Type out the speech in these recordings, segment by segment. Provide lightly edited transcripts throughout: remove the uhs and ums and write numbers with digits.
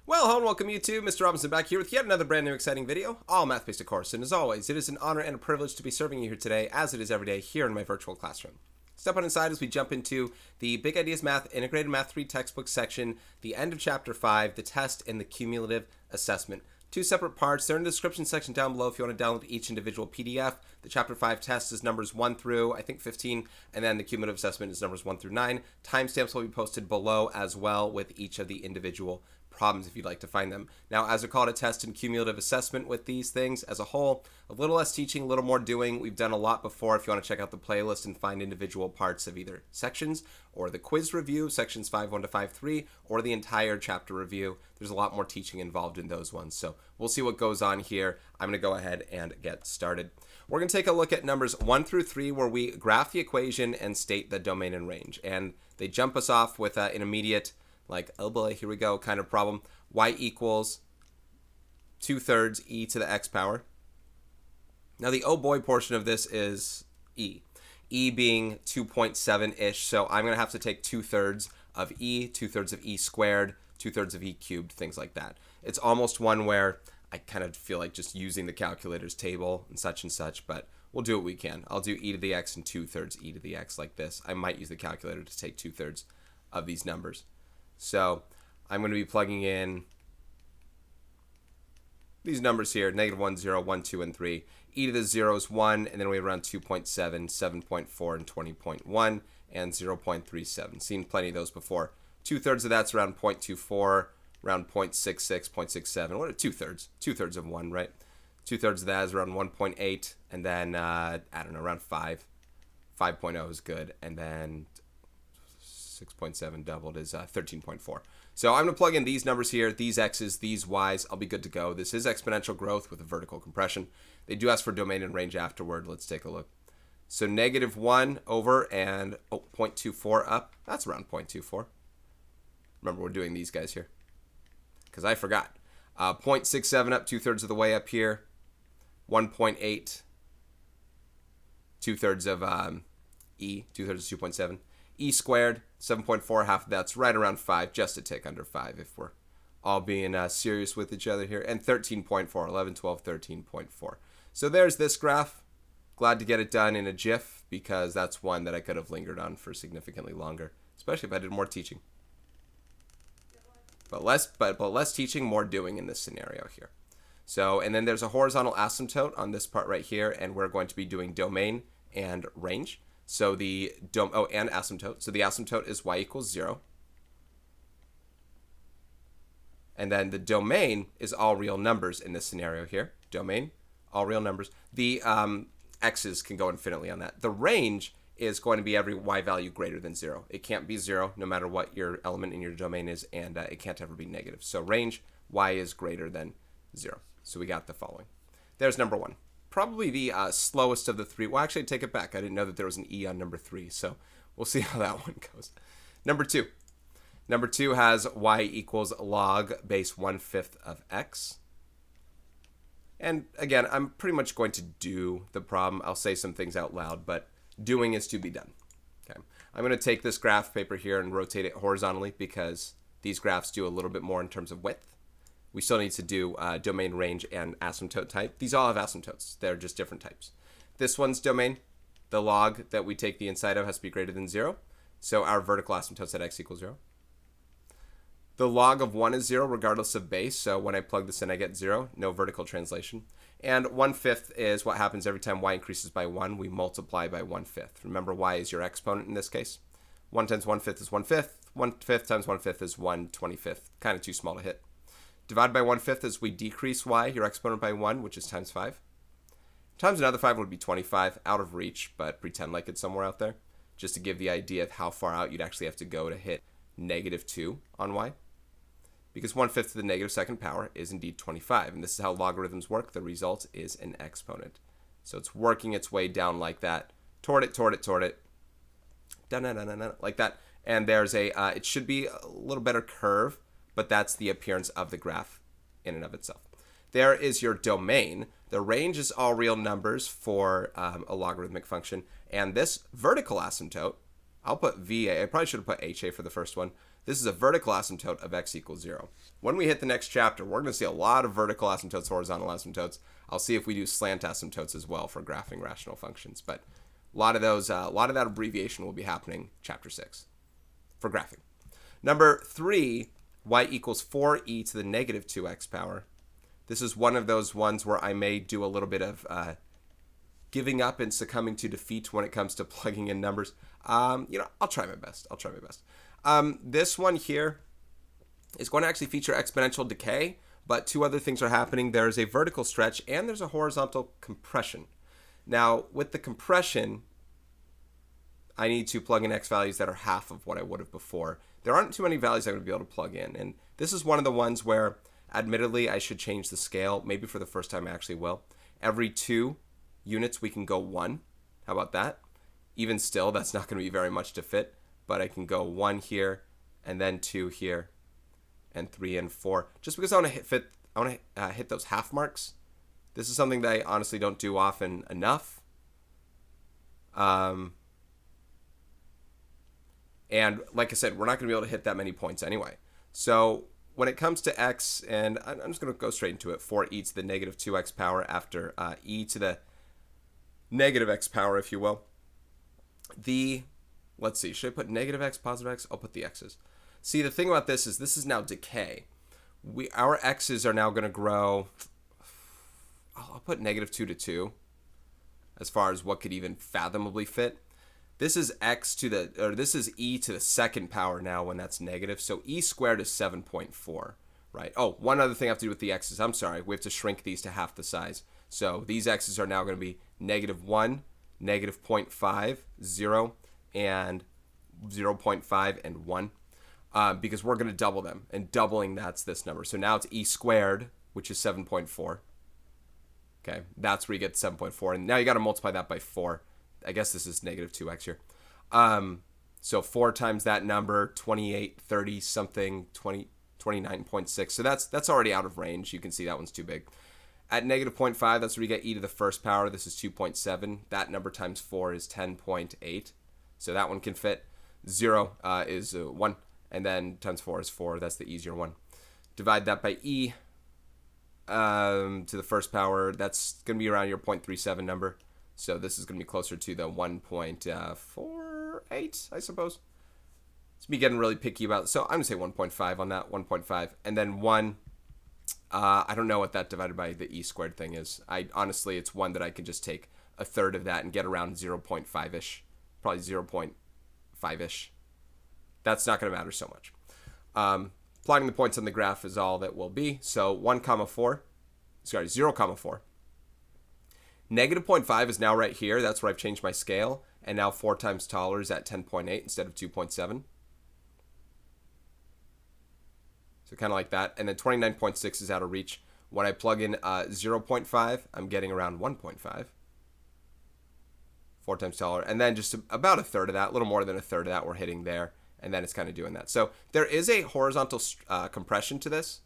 Well, hello and welcome YouTube. Mr. Robinson back here with yet another brand new exciting video, all math-based of course, and as always, it is an honor and a privilege to be serving you here today, as it is every day here in my virtual classroom. Step on inside as we jump into the Big Ideas Math Integrated Math 3 textbook section, the end of Chapter 5, the test and the cumulative assessment. Two separate parts. They're in the description section down below if you want to download each individual PDF. The Chapter 5 test is numbers 1 through, I think, 15, and then the cumulative assessment is numbers 1 through 9. Timestamps will be posted below as well with each of the individual problems if you'd like to find them. Now, as I call it, a test and cumulative assessment with these things as a whole, a little less teaching, a little more doing. We've done a lot before. If you want to check out the playlist and find individual parts of either sections or the quiz review, sections 5.1 to 5.3, or the entire chapter review, there's a lot more teaching involved in those ones. So we'll see what goes on here. I'm going to go ahead and get started. We're going to take a look at numbers 1 through 3 where we graph the equation and state the domain and range. And they jump us off with an immediate, like, oh boy, here we go, kind of problem. Y equals 2/3 e to the x power. Now the oh boy portion of this is e. E being 2.7-ish, so I'm going to have to take 2/3 of e, 2/3 of e squared, 2/3 of e cubed, things like that. It's almost one where I kind of feel like just using the calculator's table and such, but we'll do what we can. I'll do e to the x and 2/3 e to the x like this. I might use the calculator to take 2/3 of these numbers. So I'm going to be plugging in these numbers here, -1, 0, 1, 2, and 3. E to the 0 is 1, and then we have around 2.7, 7.4, and 20.1, and 0.37. Seen plenty of those before. 2/3 of that's around 0.24, around 0.66, 0.67. What are 2/3? 2/3 of 1, right? 2/3 of that is around 1.8, and then, I don't know, around 5. 5.0 is good, and then 6.7 doubled is 13.4. So I'm going to plug in these numbers here, these x's, these y's. I'll be good to go. This is exponential growth with a vertical compression. They do ask for domain and range afterward. Let's take a look. So -1 over and 0.24 up. That's around 0.24. Remember, we're doing these guys here because I forgot. 0.67 up, 2/3 of the way up here. 1.8, 2/3 of e, 2/3 of 2.7. E squared, 7.4, half of that's right around 5, just a tick under 5 if we're all being serious with each other here. And 13.4, 11, 12, 13.4. So there's this graph. Glad to get it done in a GIF because that's one that I could have lingered on for significantly longer, especially if I did more teaching. But less teaching, more doing in this scenario here. So, and then there's a horizontal asymptote on this part right here, and we're going to be doing domain and range. So the and asymptote. So the asymptote is y equals 0. And then the domain is all real numbers in this scenario here. Domain, all real numbers. The x's can go infinitely on that. The range is going to be every y value greater than 0. It can't be 0 no matter what your element in your domain is, and it can't ever be negative. So range, y is greater than 0. So we got the following. There's number 1. Probably the slowest of the three. Well, actually, take it back. I didn't know that there was an E on number 3, so we'll see how that one goes. Number 2. Number 2 has y equals log base 1/5 of x. And again, I'm pretty much going to do the problem. I'll say some things out loud, but doing is to be done. Okay. I'm going to take this graph paper here and rotate it horizontally because these graphs do a little bit more in terms of width. We still need to do domain, range, and asymptote type. These all have asymptotes. They're just different types. This one's domain. The log that we take the inside of has to be greater than 0. So our vertical asymptote's at x equals 0. The log of 1 is 0 regardless of base. So when I plug this in, I get 0. No vertical translation. And 1/5 is what happens every time y increases by 1. We multiply by 1/5. Remember, y is your exponent in this case. 1 times 1/5 is 1/5. 1/5 times 1/5 is 1/25. Kind of too small to hit. Divide by 1/5 as we decrease y, your exponent by 1, which is times 5. Times another 5 would be 25, out of reach, but pretend like it's somewhere out there, just to give the idea of how far out you'd actually have to go to hit -2 on y. Because 1/5 to the -2nd power is indeed 25, and this is how logarithms work. The result is an exponent. So it's working its way down like that, toward it, like that. And there's it should be a little better curve, but that's the appearance of the graph in and of itself. There is your domain. The range is all real numbers for a logarithmic function. And this vertical asymptote, I'll put VA. I probably should have put HA for the first one. This is a vertical asymptote of x equals 0. When we hit the next chapter, we're going to see a lot of vertical asymptotes, horizontal asymptotes. I'll see if we do slant asymptotes as well for graphing rational functions. But a lot of that abbreviation will be happening chapter 6 for graphing. Number 3, y equals 4e to the negative 2x power. This is one of those ones where I may do a little bit of giving up and succumbing to defeat when it comes to plugging in numbers. I'll try my best. This one here is going to actually feature exponential decay, but 2 other things are happening. There's a vertical stretch and there's a horizontal compression. Now, with the compression, I need to plug in x values that are half of what I would have before. There aren't too many values I'm going to be able to plug in, and this is one of the ones where, admittedly, I should change the scale. Maybe for the first time I actually will. Every 2 units we can go 1. How about that? Even still, that's not going to be very much to fit, but I can go 1 here, and then 2 here, and 3 and 4. Just because I want to hit those half marks. This is something that I honestly don't do often enough. And like I said, we're not going to be able to hit that many points anyway. So when it comes to x, and I'm just going to go straight into it, 4e to the negative 2x power after e to the negative x power, if you will. Let's see, should I put negative x, positive x? I'll put the x's. See, the thing about this is now decay. Our x's are now going to grow, I'll put negative 2 to 2 as far as what could even fathomably fit. This is this is e to the second power now when that's negative. So e squared is 7.4, right? Oh, one other thing I have to do with the x's. I'm sorry. We have to shrink these to half the size. So these x's are now going to be negative 1, negative 0.5, 0, and 0.5 and 1 because we're going to double them. And doubling, that's this number. So now it's e squared, which is 7.4. Okay, that's where you get 7.4. And now you got to multiply that by 4. I guess this is negative 2x here. So 4 times that number, 28, 30 something, 29.6. So that's already out of range. You can see that one's too big. At negative 0.5, that's where you get e to the first power. This is 2.7. That number times 4 is 10.8. So that one can fit. 0 is 1. And then times 4 is 4. That's the easier one. Divide that by e to the first power. That's going to be around your 0.37 number. So this is going to be closer to the 1.48, I suppose. It's me getting really picky about it. So I'm going to say 1.5 on that, 1.5. And then 1, I don't know what that divided by the e squared thing is. Honestly, it's 1 that I can just take a third of that and get around 0.5-ish. Probably 0.5-ish. That's not going to matter so much. Plotting the points on the graph is all that will be. So 0.4. Negative 0.5 is now right here. That's where I've changed my scale. And now 4 times taller is at 10.8 instead of 2.7. So kind of like that. And then 29.6 is out of reach. When I plug in 0.5, I'm getting around 1.5. 4 times taller. And then just about a third of that, a little more than a third of that we're hitting there. And then it's kind of doing that. So there is a horizontal compression to this.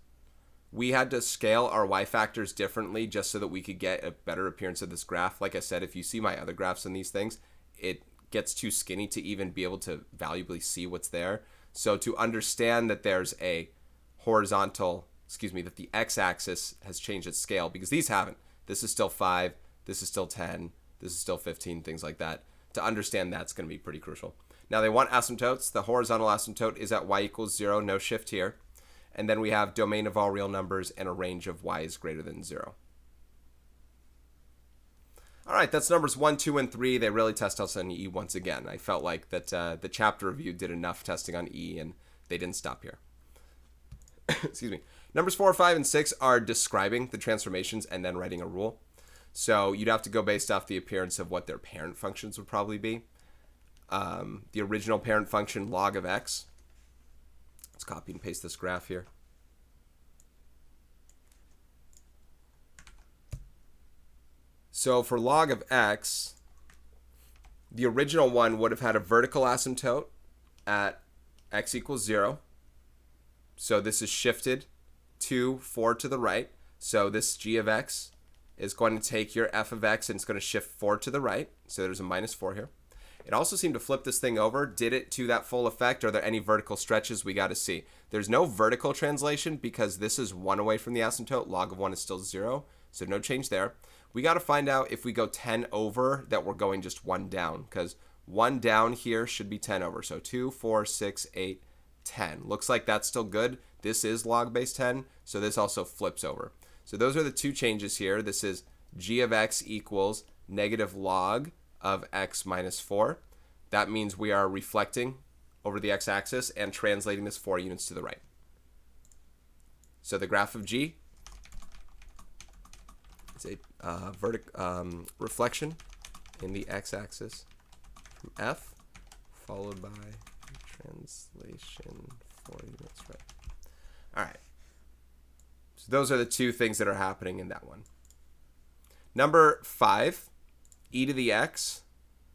We had to scale our y factors differently just so that we could get a better appearance of this graph. Like I said, if you see my other graphs in these things, it gets too skinny to even be able to valuably see what's there. So to understand that there's a horizontal, that the x-axis has changed its scale, because these haven't. This is still 5, this is still 10, this is still 15, things like that. To understand that's going to be pretty crucial. Now they want asymptotes. The horizontal asymptote is at y equals 0, no shift here. And then we have domain of all real numbers and a range of y is greater than 0. All right, that's numbers 1, 2, and 3. They really test us on E once again. I felt like that the chapter review did enough testing on E, and they didn't stop here. Excuse me. Numbers 4, 5, and 6 are describing the transformations and then writing a rule. So you'd have to go based off the appearance of what their parent functions would probably be. The original parent function, log of x. Let's copy and paste this graph here. So for log of x, the original one would have had a vertical asymptote at x equals 0. So this is shifted to 4 to the right. So this g of x is going to take your f of x and it's going to shift 4 to the right. So there's a minus 4 here. It also seemed to flip this thing over. Did it to that full effect? Are there any vertical stretches? We got to see. There's no vertical translation because this is 1 away from the asymptote. Log of 1 is still 0, so no change there. We got to find out if we go 10 over that we're going just 1 down, because 1 down here should be 10 over. So 2, 4, 6, 8, 10. Looks like that's still good. This is log base 10, so this also flips over. So those are the two changes here. This is g of x equals negative log of x minus 4. That means we are reflecting over the x-axis and translating this 4 units to the right. So the graph of g is a reflection in the x-axis from f, followed by translation 4 units right. All right. So those are the two things that are happening in that one. Number 5, e to the x,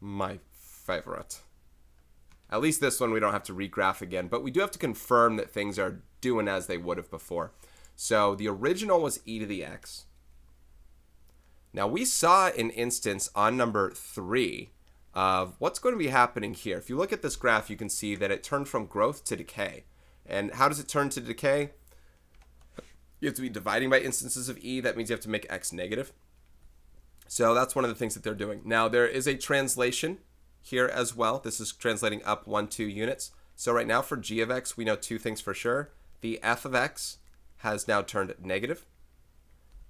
my favorite. At least this one we don't have to regraph again, but we do have to confirm that things are doing as they would have before. So the original was e to the x. Now we saw an instance on number 3 of what's going to be happening here. If you look at this graph, you can see that it turned from growth to decay. And how does it turn to decay? You have to be dividing by instances of e. That means you have to make x negative. So that's one of the things that they're doing. Now there is a translation here as well. This is translating up 1, 2 units. So right now for g of x, we know 2 things for sure. The f of x has now turned negative.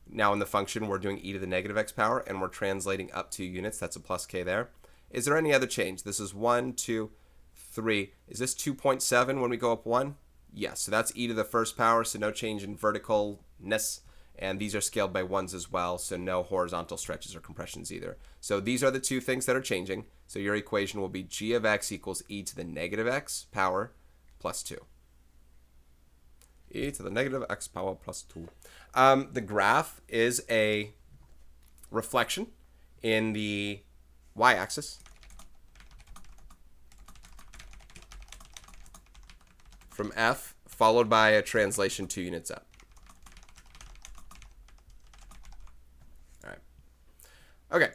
Now in the function, we're doing e to the negative x power, and we're translating up 2 units. That's a plus k there. Is there any other change? This is 1, 2, 3. Is this 2.7 when we go up 1? Yes, so that's e to the first power, so no change in verticalness. And these are scaled by 1s as well, so no horizontal stretches or compressions either. So these are the two things that are changing. So your equation will be g of x equals e to the negative x power plus 2. E to the negative x power plus 2. The graph is a reflection in the y-axis from f, followed by a translation 2 units up. All right. Okay.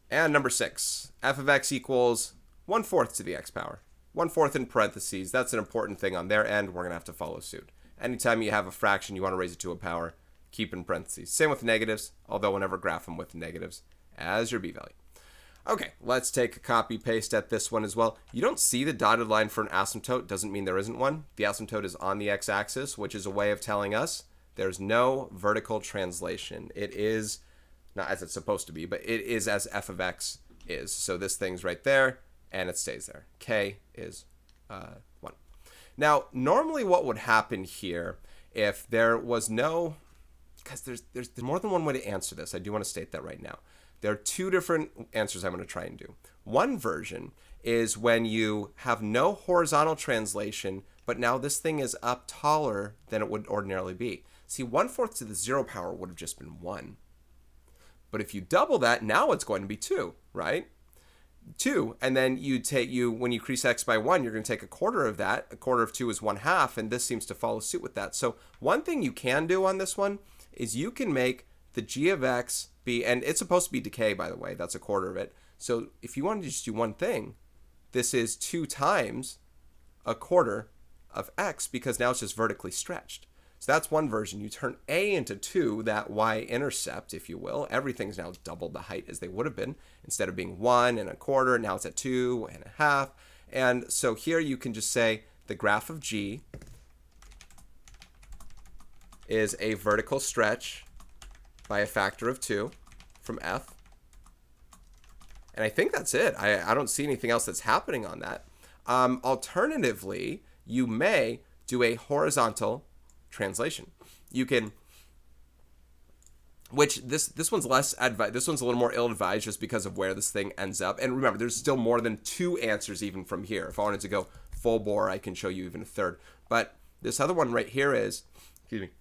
And number 6, f of x equals 1/4 to the x power. 1/4 in parentheses. That's an important thing on their end. We're going to have to follow suit. Anytime you have a fraction, you want to raise it to a power, keep in parentheses. Same with negatives, although we'll never graph them with negatives as your b-value. Okay, let's take a copy paste at this one as well. You don't see the dotted line for an asymptote. Doesn't mean there isn't one. The asymptote is on the x-axis, which is a way of telling us there's no vertical translation. It is not as it's supposed to be, but it is as f of x is. So this thing's right there, and it stays there. K is 1. Now, normally what would happen here if there was no, because there's more than one way to answer this. I do want to state that right now. There are 2 different answers I'm going to try and do. One version is when you have no horizontal translation, but now this thing is up taller than it would ordinarily be. See, 1/4 to the 0 power would have just been 1. But if you double that, now it's going to be 2, right? 2, and then when you increase x by 1, you're going to take 1/4 of that. 1/4 of 2 is 1/2, and this seems to follow suit with that. So one thing you can do on this one is you can make the g of x be, and it's supposed to be decay, by the way, that's 1/4 of it. So if you want to just do one thing, this is 2 times 1/4 of x, because now it's just vertically stretched. So that's one version. You turn a into 2, that y-intercept, if you will. Everything's now doubled the height as they would have been. Instead of being 1 and 1/4, now it's at 2 and 1/2. And so here you can just say the graph of g is a vertical stretch by a factor of 2 from f. And I think that's it. I don't see anything else that's happening on that. Alternatively, you may do a horizontal translation. You can, which this one's less advised. This one's a little more ill-advised just because of where this thing ends up. And remember, there's still more than 2 answers even from here. If I wanted to go full bore, I can show you even a third. But this other one right here is, excuse me,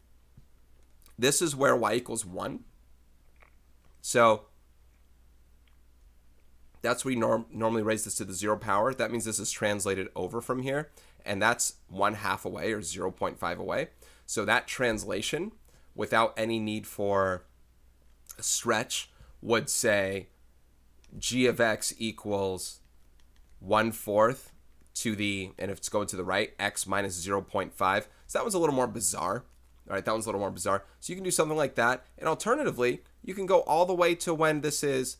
this is where y equals 1. So that's where you normally raise this to the 0 power. That means this is translated over from here. And that's 1/2 away, or 0.5 away. So that translation, without any need for a stretch, would say g of x equals 1/4 to the, and if it's going to the right, x minus 0.5. So that one's a little more bizarre. All right, that one's a little more bizarre. So you can do something like that. And alternatively, you can go all the way to when this is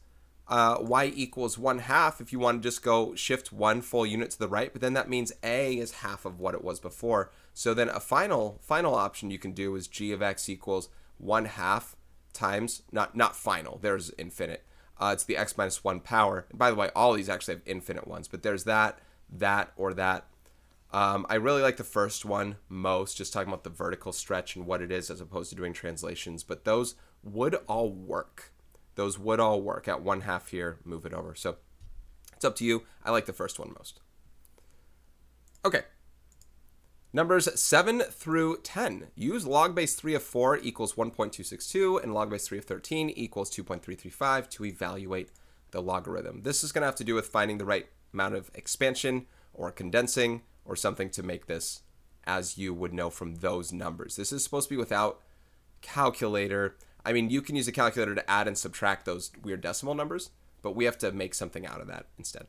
y equals 1/2 if you want to just go shift 1 full unit to the right. But then that means a is half of what it was before. So then a final option you can do is g of x equals 1/2 times, not final, there's infinite. It's the x minus 1 power. And by the way, all of these actually have infinite ones, but there's that, or that. I really like the first one most, just talking about the vertical stretch and what it is as opposed to doing translations, but those would all work. Those would all work at 1/2 here, move it over. So it's up to you. I like the first one most. Okay. Numbers 7 through 10. Use log base 3 of 4 equals 1.262 and log base 3 of 13 equals 2.335 to evaluate the logarithm. This is going to have to do with finding the right amount of expansion or condensing or something to make this as you would know from those numbers. This is supposed to be without calculator. I mean, you can use a calculator to add and subtract those weird decimal numbers, but we have to make something out of that instead.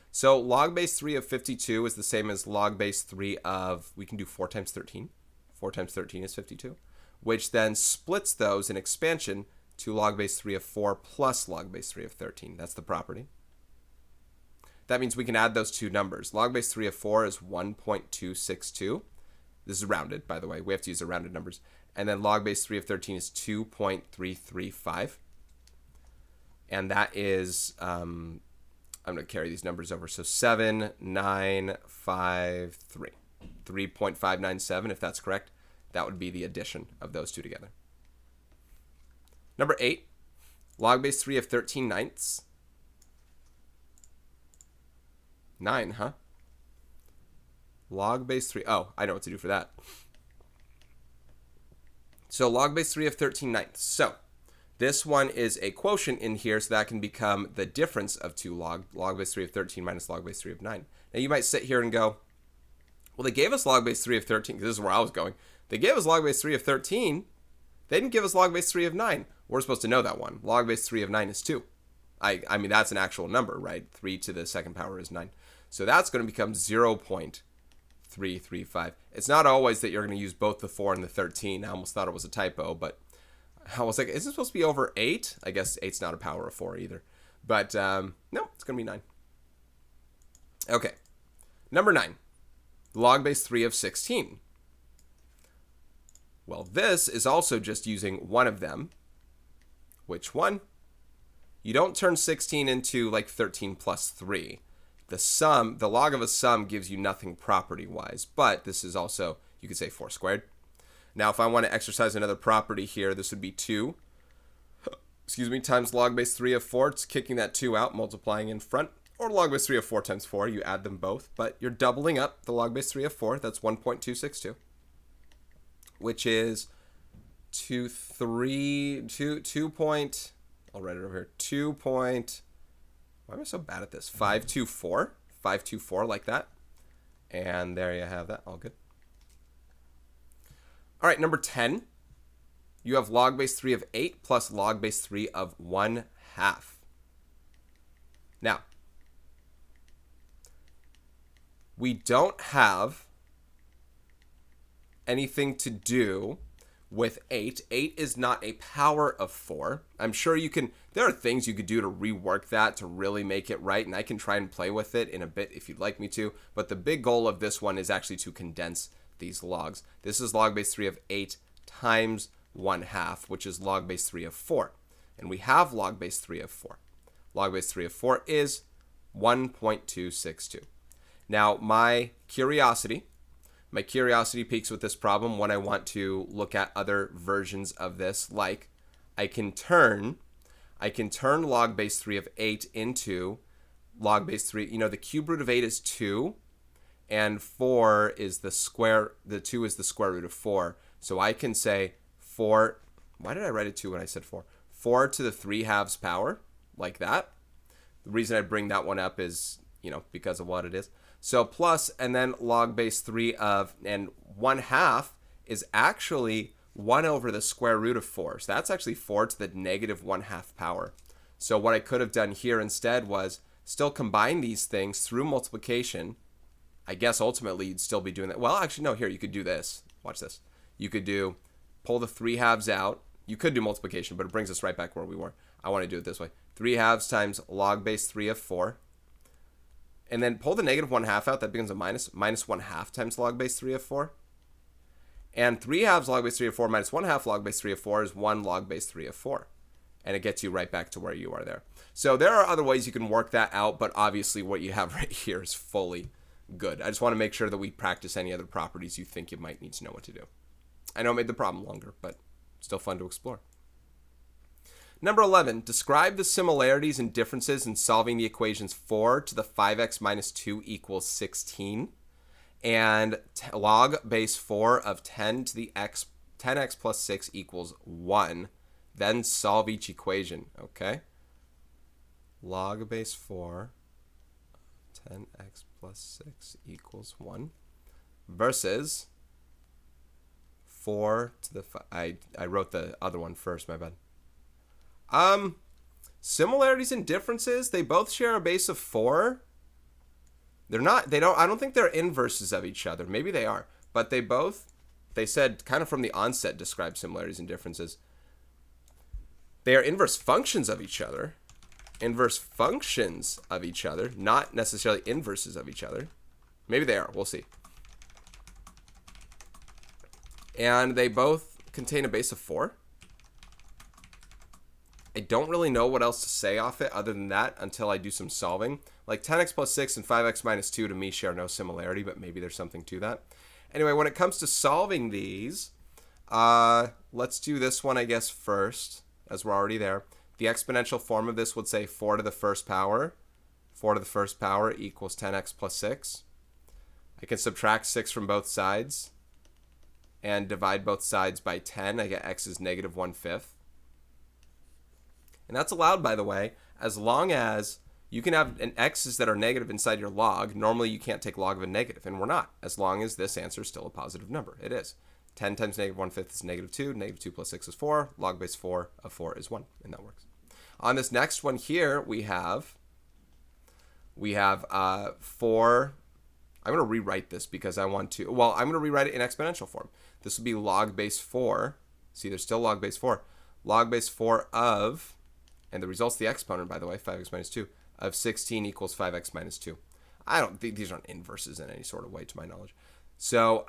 So log base 3 of 52 is the same as log base 3 of, we can do 4 times 13. 4 times 13 is 52, which then splits those in expansion to log base 3 of 4 plus log base 3 of 13. That's the property. That means we can add those two numbers. Log base 3 of 4 is 1.262. This is rounded, by the way. We have to use the rounded numbers. And then log base 3 of 13 is 2.335. And that is, I'm going to carry these numbers over. So 7,953. 3.597, if that's correct. That would be the addition of those two together. Number 8, log base 3 of 13 ninths. 9, huh? Log base 3. Oh, I know what to do for that. So log base 3 of 13 ninths. So this one is a quotient in here, so that can become the difference of two log base 3 of 13 minus log base 3 of 9. Now you might sit here and go, well, they gave us log base 3 of 13. This is where I was going. They gave us log base 3 of 13. They didn't give us log base 3 of 9. We're supposed to know that one. Log base 3 of 9 is 2. I mean, that's an actual number, right? 3 to the second power is 9. So that's going to become 0.335. It's not always that you're going to use both the 4 and the 13. I almost thought it was a typo, but I was like, is it supposed to be over 8? I guess 8's not a power of 4 either. But no, it's going to be 9. Okay. Number 9. Log base 3 of 16. Well, this is also just using one of them. Which one? You don't turn 16 into like 13 plus 3. The sum, the log of a sum gives you nothing property-wise, but this is also, you could say 4 squared. Now, if I want to exercise another property here, this would be 2, times log base 3 of 4. It's kicking that 2 out, multiplying in front. Or log base 3 of 4 times 4, you add them both, but you're doubling up the log base 3 of 4. That's 1.262, which is 2 point, I'll write it over here, 2 point, why am I so bad at this? 524, 524 like that. And there you have that, all good. All right, number 10, you have log base 3 of 8 plus log base 3 of 1/2. Now, we don't have anything to do with 8. 8 is not a power of 4. I'm sure you can, there are things you could do to rework that to really make it right, and I can try and play with it in a bit if you'd like me to, but the big goal of this one is actually to condense these logs. This is log base 3 of 8 times 1/2, which is log base 3 of 4. And we have log base 3 of 4. Log base 3 of 4 is 1.262. Now, my curiosity peaks with this problem when I want to look at other versions of this, like I can turn log base 3 of 8 into log base 3. You know, the cube root of 8 is 2, and 4 is the square, the 2 is the square root of 4. So I can say 4, why did I write it 2 when I said 4? 4 to the 3/2 power, like that. The reason I bring that one up is, you know, because of what it is. So plus, and then log base 3 of, and 1/2 is actually 1 over the square root of 4. So that's actually 4 to the negative 1/2 power. So what I could have done here instead was still combine these things through multiplication, I guess ultimately you'd still be doing that. Well, actually, no, here, you could do this. Watch this. You could pull the 3/2 out. You could do multiplication, but it brings us right back where we were. I want to do it this way. 3/2 times log base 3 of 4. And then pull the negative 1/2 out. That becomes a minus. Minus 1/2 times log base 3 of 4. And 3/2 log base 3 of 4 minus 1/2 log base 3 of 4 is 1 log base 3 of 4. And it gets you right back to where you are there. So there are other ways you can work that out, but obviously what you have right here is fully good. I just want to make sure that we practice any other properties you think you might need to know what to do. I know it made the problem longer, but still fun to explore. Number 11, describe the similarities and differences in solving the equations 4 to the 5x minus 2 equals 16 and log base 4 of 10 to the 10x plus 6 equals 1. Then solve each equation, okay? Log base 4, 10x plus 6 equals 1 versus 4 to the 5. I wrote the other one first, my bad. Similarities and differences, they both share a base of 4. I don't think they're inverses of each other. Maybe they are, but they said kind of from the onset describe similarities and differences. They are inverse functions of each other. Inverse functions of each other, not necessarily inverses of each other. Maybe they are. We'll see. And they both contain a base of 4. I don't really know what else to say off it other than that until I do some solving. Like 10x plus 6 and 5x minus 2 to me share no similarity, but maybe there's something to that. Anyway, when it comes to solving these, let's do this one, I guess, first, as we're already there. The exponential form of this would say 4 to the first power. 4 to the first power equals 10x plus 6. I can subtract 6 from both sides and divide both sides by 10. I get x is negative 1/5. And that's allowed, by the way, as long as you can have an x's that are negative inside your log. Normally, you can't take log of a negative, and we're not, as long as this answer is still a positive number. It is. 10 times negative 1/5 is negative 2. Negative 2 plus 6 is 4. Log base 4 of 4 is 1, and that works. On this next one here, we have 4. I'm going to rewrite this because I want to. Well, I'm going to rewrite it in exponential form. This will be log base 4. See, there's still log base 4. Log base 4 of, and the result's the exponent, by the way, 5x minus 2, of 16 equals 5x minus 2. I don't think these aren't inverses in any sort of way, to my knowledge. So,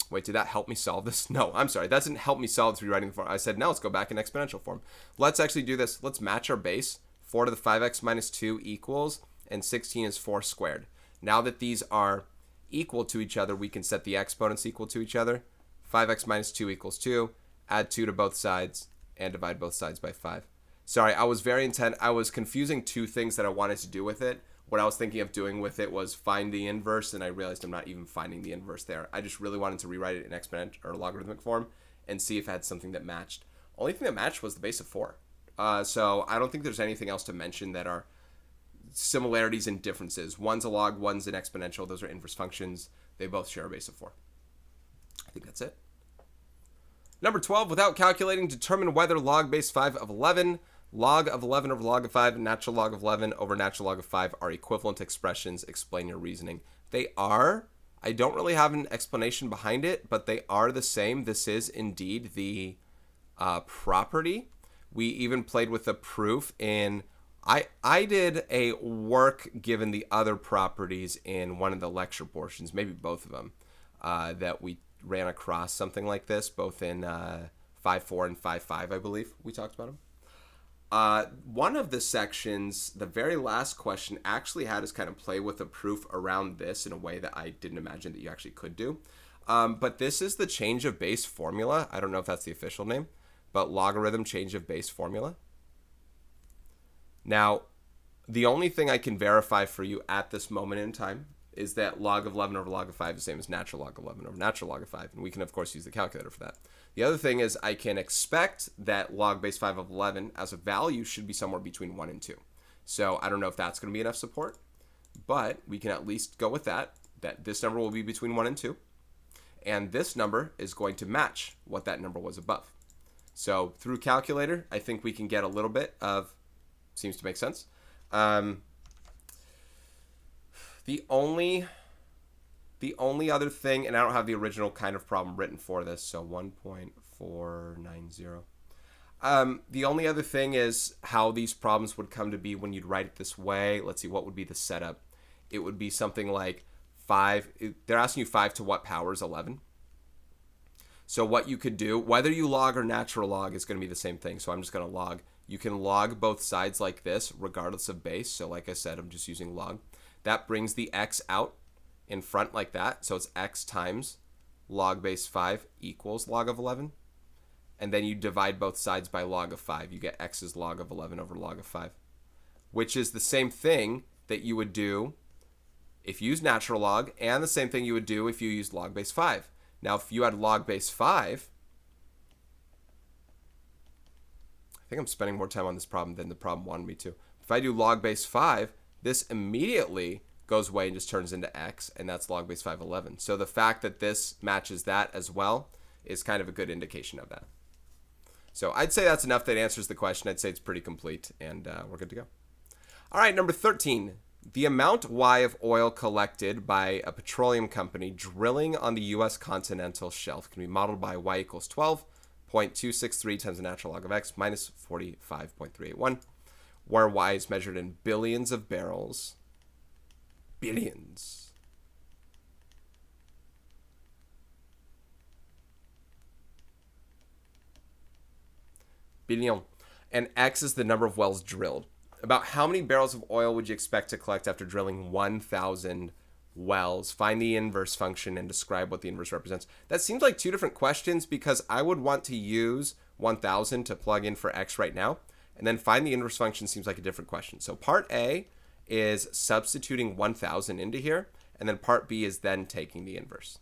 wait, did that help me solve this? No, I'm sorry. That didn't help me solve this rewriting the form. I said, now let's go back in exponential form. Let's actually do this. Let's match our base. 4 to the 5x minus 2 equals, and 16 is 4 squared. Now that these are equal to each other, we can set the exponents equal to each other. 5x minus 2 equals 2. Add 2 to both sides and divide both sides by 5. Sorry, I was very intent. I was confusing two things that I wanted to do with it. What I was thinking of doing with it was find the inverse, and I realized I'm not even finding the inverse there. I just really wanted to rewrite it in exponent or logarithmic form and see if it had something that matched. Only thing that matched was the base of 4. So I don't think there's anything else to mention that are similarities and differences. One's a log, one's an exponential. Those are inverse functions. They both share a base of 4. I think that's it. Number 12, without calculating, determine whether log base 5 of 11, log of 11 over log of 5, and natural log of 11 over natural log of 5 are equivalent expressions. Explain your reasoning. They are. I don't really have an explanation behind it, but they are the same. This is indeed the property. We even played with the proof in... I did a work given the other properties in one of the lecture portions, maybe both of them, that we ran across something like this, both in 5.4 and 5.5, I believe we talked about them. One of the sections, the very last question, actually had us kind of play with a proof around this in a way that I didn't imagine that you actually could do. But this is the change of base formula. I don't know if that's the official name, but logarithm change of base formula. Now, the only thing I can verify for you at this moment in time is that log of 11 over log of 5 is the same as natural log of 11 over natural log of 5. And we can, of course, use the calculator for that. The other thing is I can expect that log base 5 of 11 as a value should be somewhere between 1 and 2. So I don't know if that's going to be enough support, but we can at least go with that this number will be between 1 and 2. And this number is going to match what that number was above. So through calculator, I think we can get a little bit of Seems to make sense. The only other thing, and I don't have the original kind of problem written for this, so 1.490. The only other thing is how these problems would come to be when you'd write it this way. Let's see, what would be the setup? It would be something like 5. They're asking you 5 to what power is 11? So what you could do, whether you log or natural log, is going to be the same thing. So I'm just going to log. You can log both sides like this, regardless of base. So like I said, I'm just using log. That brings the x out in front like that. So it's x times log base 5 equals log of 11. And then you divide both sides by log of 5. You get x is log of 11 over log of 5, which is the same thing that you would do if you use natural log, and the same thing you would do if you used log base 5. Now, if you had log base 5, I think I'm spending more time on this problem than the problem wanted me to. If I do log base 5, this immediately goes away and just turns into x, and that's log base 5, 11. So the fact that this matches that as well is kind of a good indication of that. So I'd say that's enough that answers the question. I'd say it's pretty complete, and we're good to go. All right, number 13. The amount Y of oil collected by a petroleum company drilling on the U.S. continental shelf can be modeled by Y equals 12.263 times the natural log of X minus 45.381, where Y is measured in billions of barrels. Billions. Billion. And X is the number of wells drilled. About how many barrels of oil would you expect to collect after drilling 1,000 wells? Find the inverse function and describe what the inverse represents. That seems like two different questions, because I would want to use 1,000 to plug in for X right now, and then find the inverse function seems like a different question. So part A is substituting 1,000 into here, and then part B is then taking the inverse.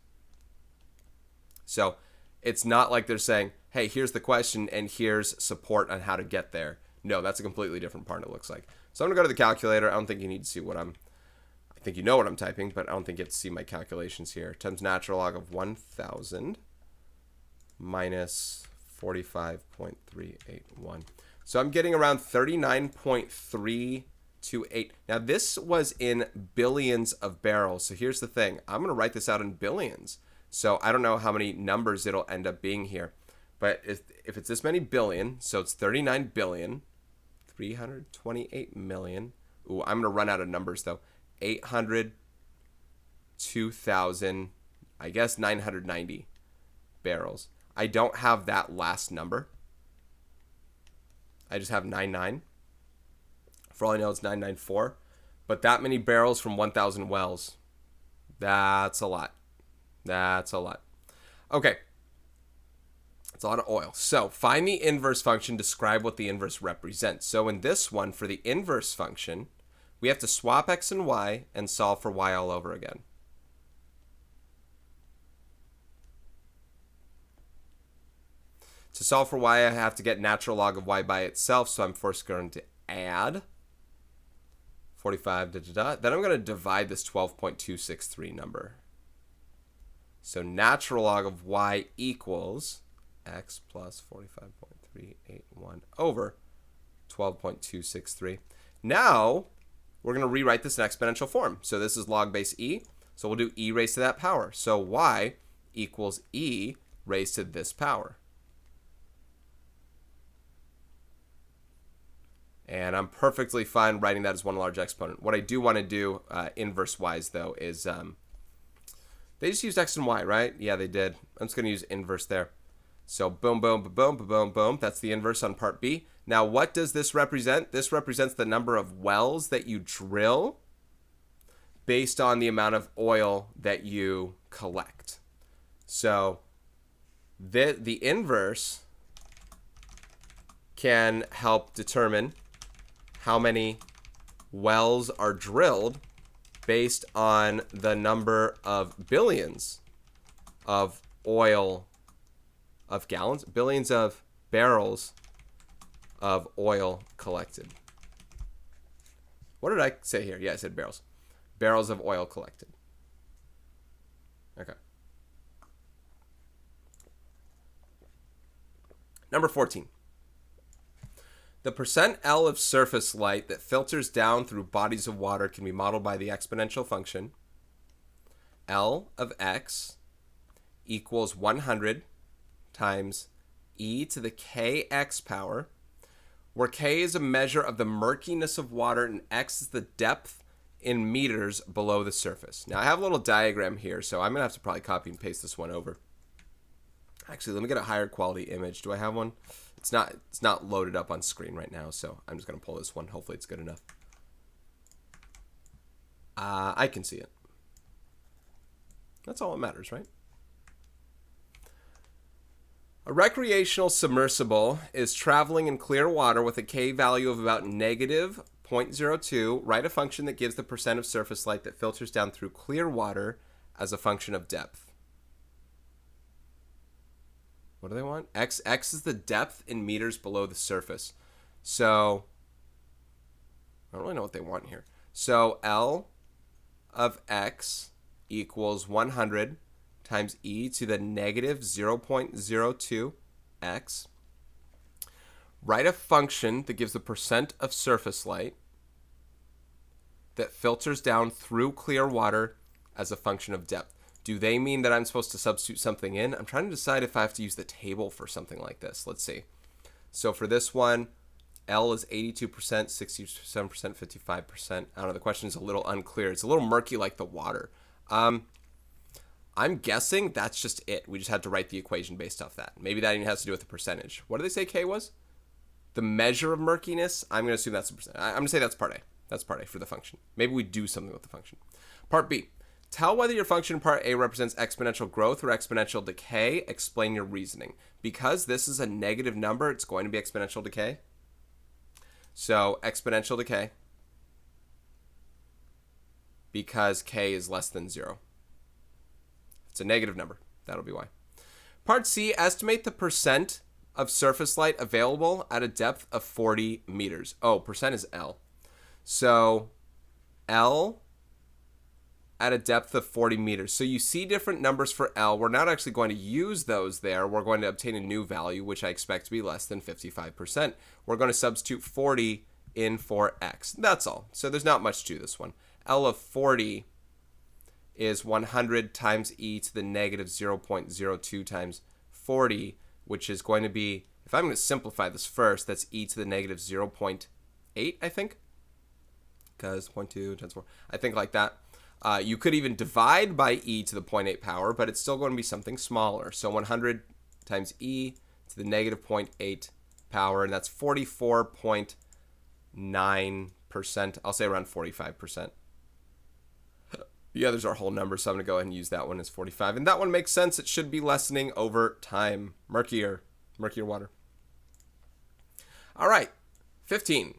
So it's not like they're saying, hey, here's the question and here's support on how to get there. No, that's a completely different part, it looks like. So I'm going to go to the calculator. I don't think you need to see what I think you know what I'm typing, but I don't think you get to see my calculations here. Times natural log of 1,000 minus 45.381. So I'm getting around 39.328. Now this was in billions of barrels. So here's the thing. I'm going to write this out in billions. So I don't know how many numbers it'll end up being here. But if it's this many billion, so it's 39 billion, 328 million. Ooh, I'm going to run out of numbers, though. 802,000, I guess 990 barrels. I don't have that last number. I just have 99. For all I know, it's 994. But that many barrels from 1,000 wells, that's a lot. That's a lot. Okay. It's a lot of oil. So find the inverse function, describe what the inverse represents. So in this one, for the inverse function, we have to swap x and y and solve for y all over again. To solve for y, I have to get natural log of y by itself, so I'm first going to add 45, Then I'm going to divide this 12.263 number. So natural log of y equals x plus 45.381 over 12.263. Now, we're going to rewrite this in exponential form. So this is log base e. So we'll do e raised to that power. So y equals e raised to this power. And I'm perfectly fine writing that as one large exponent. What I do want to do inverse-wise, though, is they just used x and y, right? Yeah, they did. I'm just going to use inverse there. So boom, boom, boom, boom, boom, boom. That's the inverse on part B. Now, what does this represent? This represents the number of wells that you drill based on the amount of oil that you collect. So the inverse can help determine how many wells are drilled based on the number of billions of oil, of gallons, billions of barrels of oil collected. What did I say here? Yeah, I said barrels. Barrels of oil collected. Okay. Number 14. The percent L of surface light that filters down through bodies of water can be modeled by the exponential function L of x equals 100 times e to the kx power, where k is a measure of the murkiness of water and x is the depth in meters below the surface. Now I have a little diagram here, so I'm going to have to probably copy and paste this one over. Actually, let me get a higher quality image. Do I have one? It's not loaded up on screen right now, so I'm just going to pull this one. Hopefully it's good enough. I can see it. That's all that matters, right? A recreational submersible is traveling in clear water with a K value of about negative 0.02. Write a function that gives the percent of surface light that filters down through clear water as a function of depth. What do they want? X is the depth in meters below the surface. So I don't really know what they want here. So L of x equals 100 times e to the negative 0.02 x. Write a function that gives the percent of surface light that filters down through clear water as a function of depth. Do they mean that I'm supposed to substitute something in? I'm trying to decide if I have to use the table for something like this. Let's see. So for this one, L is 82%, 67%, 55%. I don't know. The question is a little unclear. It's a little murky like the water. I'm guessing that's just it. We just had to write the equation based off that. Maybe that even has to do with the percentage. What did they say K was? The measure of murkiness? I'm going to assume that's a percent. I'm going to say that's part A. That's part A for the function. Maybe we do something with the function. Part B. Tell whether your function in part A represents exponential growth or exponential decay. Explain your reasoning. Because this is a negative number, it's going to be exponential decay. So exponential decay because k is less than 0. It's a negative number. That'll be why. Part C, estimate the percent of surface light available at a depth of 40 meters. Oh, percent is L. So L at a depth of 40 meters. So you see different numbers for L. We're not actually going to use those there. We're going to obtain a new value, which I expect to be less than 55%. We're going to substitute 40 in for X. That's all. So there's not much to this one. L of 40 is 100 times e to the negative 0.02 times 40, which is going to be, if I'm going to simplify this first, that's e to the negative 0.8, I think. Because 0.2 times 4, I think like that. You could even divide by e to the 0.8 power, but it's still going to be something smaller. So 100 times e to the negative 0.8 power, and that's 44.9%. I'll say around 45%. The others are whole numbers, so I'm going to go ahead and use that one as 45. And that one makes sense. It should be lessening over time. Murkier water. All right, 15.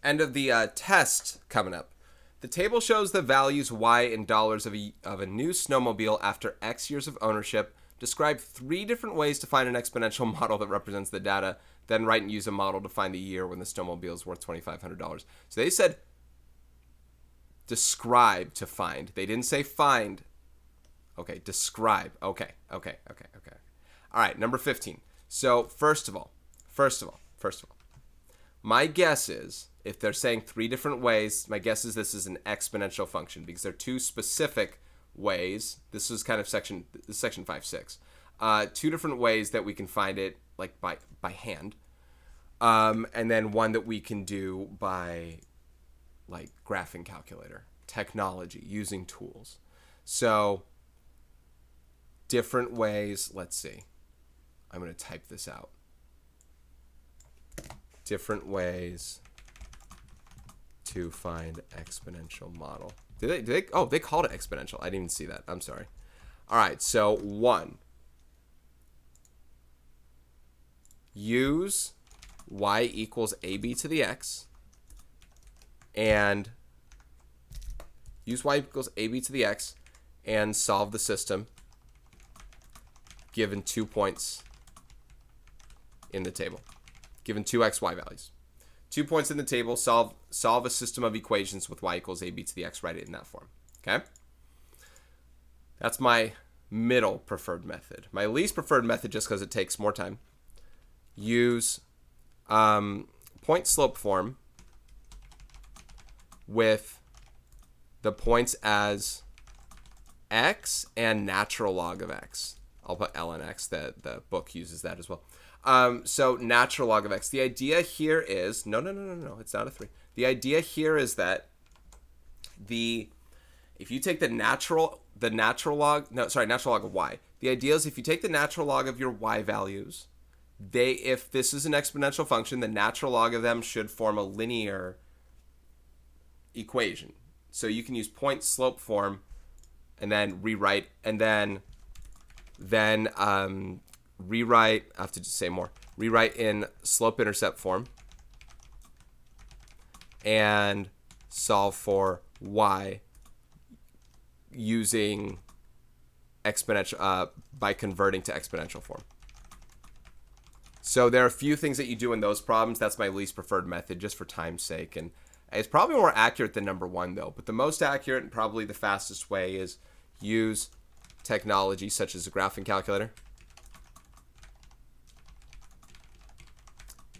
End of the test coming up. The table shows the values y in dollars of a new snowmobile after X years of ownership. Describe 3 different ways to find an exponential model that represents the data. Then write and use a model to find the year when the snowmobile is worth $2,500. So they said describe to find. They didn't say find. Okay, describe. Okay. All right, number 15. So first of all, my guess is, if they're saying 3 different ways, my guess is this is an exponential function because they're 2 specific ways. This is kind of section 5.6. 2 different ways that we can find it, like by hand, and then one that we can do by like graphing calculator technology using tools. So different ways. Let's see. I'm going to type this out. Different ways to find exponential model. They called it exponential. I didn't even see that. I'm sorry. All right, so 1. Use y equals ab to the x and use y equals ab to the x and solve the system given 2 points in the table. Given 2 xy values. 2 points in the table, solve a system of equations with y equals ab to the x, write it in that form. Okay? That's my middle preferred method. My least preferred method, just because it takes more time, use point slope form with the points as x and natural log of x. I'll put ln x. The book uses that as well. So natural log of x. The idea here is no. It's not a 3. The idea here is that if you take natural log of y. The idea is if you take the natural log of your y values, if this is an exponential function, the natural log of them should form a linear equation. So you can use point slope form and then rewrite, and then rewrite, I have to just say more, rewrite in slope intercept form and solve for y using exponential by converting to exponential form. So there are a few things that you do in those problems. That's my least preferred method just for time's sake, and it's probably more accurate than number 1 though. But the most accurate and probably the fastest way is use technology such as a graphing calculator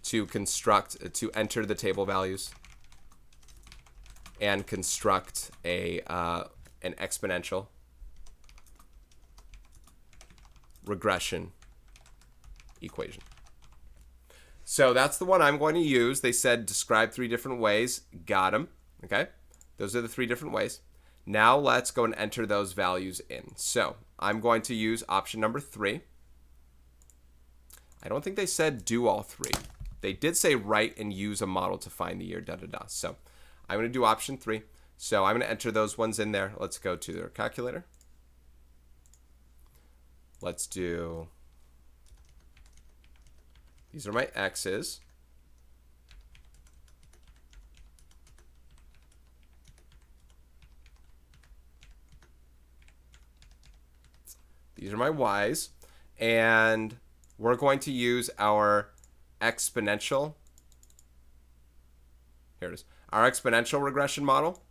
to enter the table values and construct an exponential regression equation. So that's the one I'm going to use. They said describe 3 different ways. Got them. Okay, those are the 3 different ways. Now let's go and enter those values in. So I'm going to use option number 3. I don't think they said do all 3. They did say write and use a model to find the year, So I'm going to do option 3. So I'm going to enter those ones in there. Let's go to their calculator. Let's do, these are my x's. These are my y's. And we're going to use our exponential. Here it is. Our exponential regression model.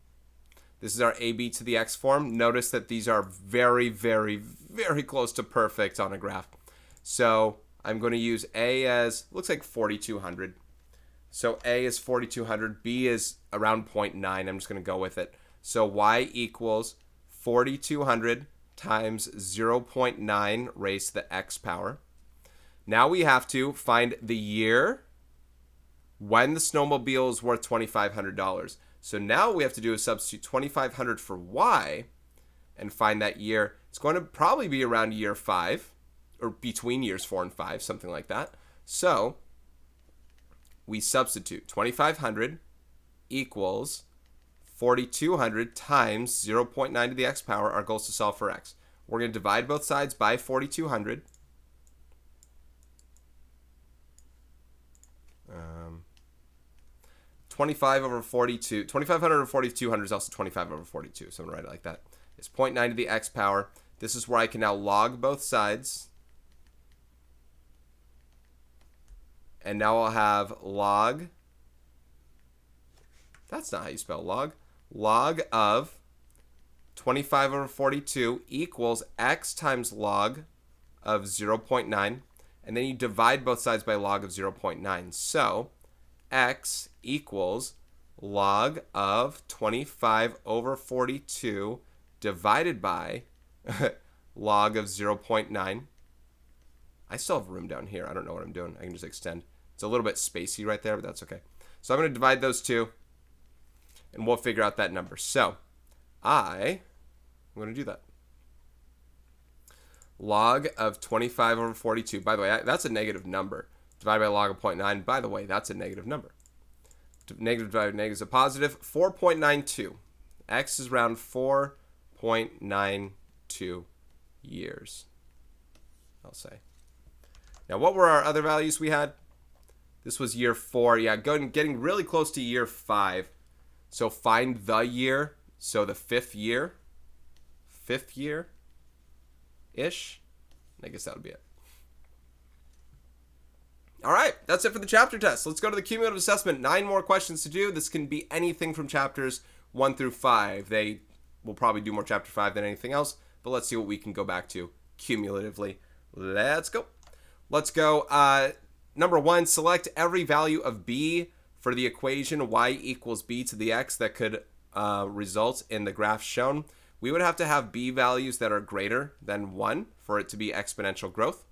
This is our AB to the x form. Notice that these are very, very, very close to perfect on a graph. So I'm going to use A as, looks like 4,200. So A is 4,200. B is around 0.9. I'm just going to go with it. So Y equals 4,200 times 0.9 raised to the x power. Now we have to find the year when the snowmobile is worth $2,500. So now we have to do is substitute 2,500 for y and find that year. It's going to probably be around year 5 or between years 4 and 5, something like that. So we substitute 2,500 equals 4,200 times 0.9 to the x power. Our goal is to solve for x. We're going to divide both sides by 4,200. 25 over 42, 2,500 over 4,200 is also 25 over 42. So I'm going to write it like that. It's 0.9 to the x power. This is where I can now log both sides. And now I'll have log. That's not how you spell log. Log of 25 over 42 equals x times log of 0.9. And then you divide both sides by log of 0.9. So x equals log of 25 over 42 divided by log of 0.9. I still have room down here. I don't know what I'm doing. I can just extend. It's a little bit spacey right there, but that's okay. So I'm going to divide those two, and we'll figure out that number. So I'm going to do that. Log of 25 over 42. By the way, that's a negative number. Divided by log of 0.9. By the way, that's a negative number. Negative divided by negative is a positive. 4.92. X is around 4.92 years, I'll say. Now, what were our other values we had? This was year 4. Yeah, getting really close to year 5. So find the year. So the fifth year-ish. I guess that would be it. All right, that's it for the chapter test. Let's go to the cumulative assessment. 9 more questions to do. This can be anything from chapters 1 through 5. They will probably do more chapter 5 than anything else, but let's see what we can go back to cumulatively. Let's go. Let's go. number 1, select every value of b for the equation y equals b to the x that could result in the graph shown. We would have to have b values that are greater than 1 for it to be exponential growth.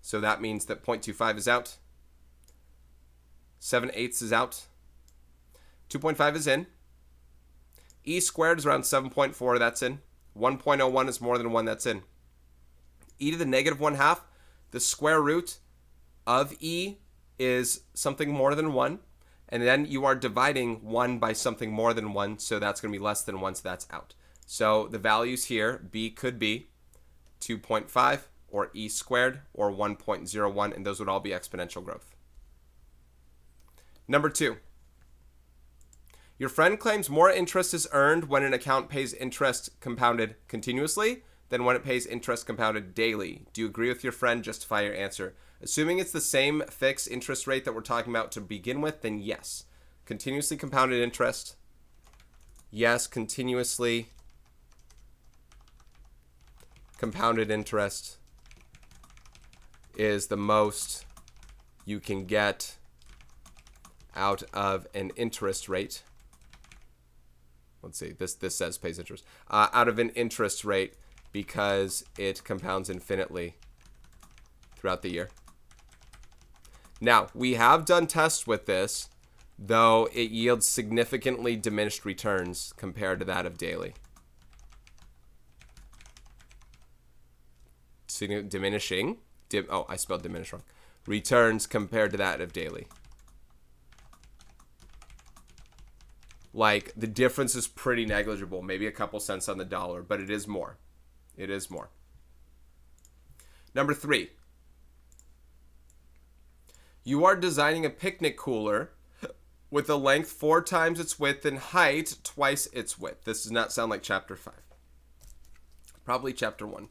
So that means that 0.25 is out. 7/8 is out. 2.5 is in. E squared is around 7.4, that's in. 1.01 is more than 1, that's in. E to the negative 1/2, the square root of e is something more than 1. And then you are dividing 1 by something more than 1, so that's going to be less than 1, so that's out. So the values here, b could be 2.5 or e squared or 1.01, and those would all be exponential growth. Number 2. Your friend claims more interest is earned when an account pays interest compounded continuously than when it pays interest compounded daily. Do you agree with your friend? Justify your answer. Assuming it's the same fixed interest rate that we're talking about to begin with, then yes. Continuously compounded interest. Yes, continuously compounded interest is the most you can get out of an interest rate. Let's see, this says pays interest. Out of an interest rate because it compounds infinitely throughout the year. Now, we have done tests with this, though it yields significantly diminished returns compared to that of daily. Diminishing. I spelled diminish wrong. Returns compared to that of daily. Like, the difference is pretty negligible, maybe a couple cents on the dollar, but it is more. It is more. Number 3. You are designing a picnic cooler with a length 4 times its width and height twice its width. This does not sound like chapter 5. Probably chapter 1.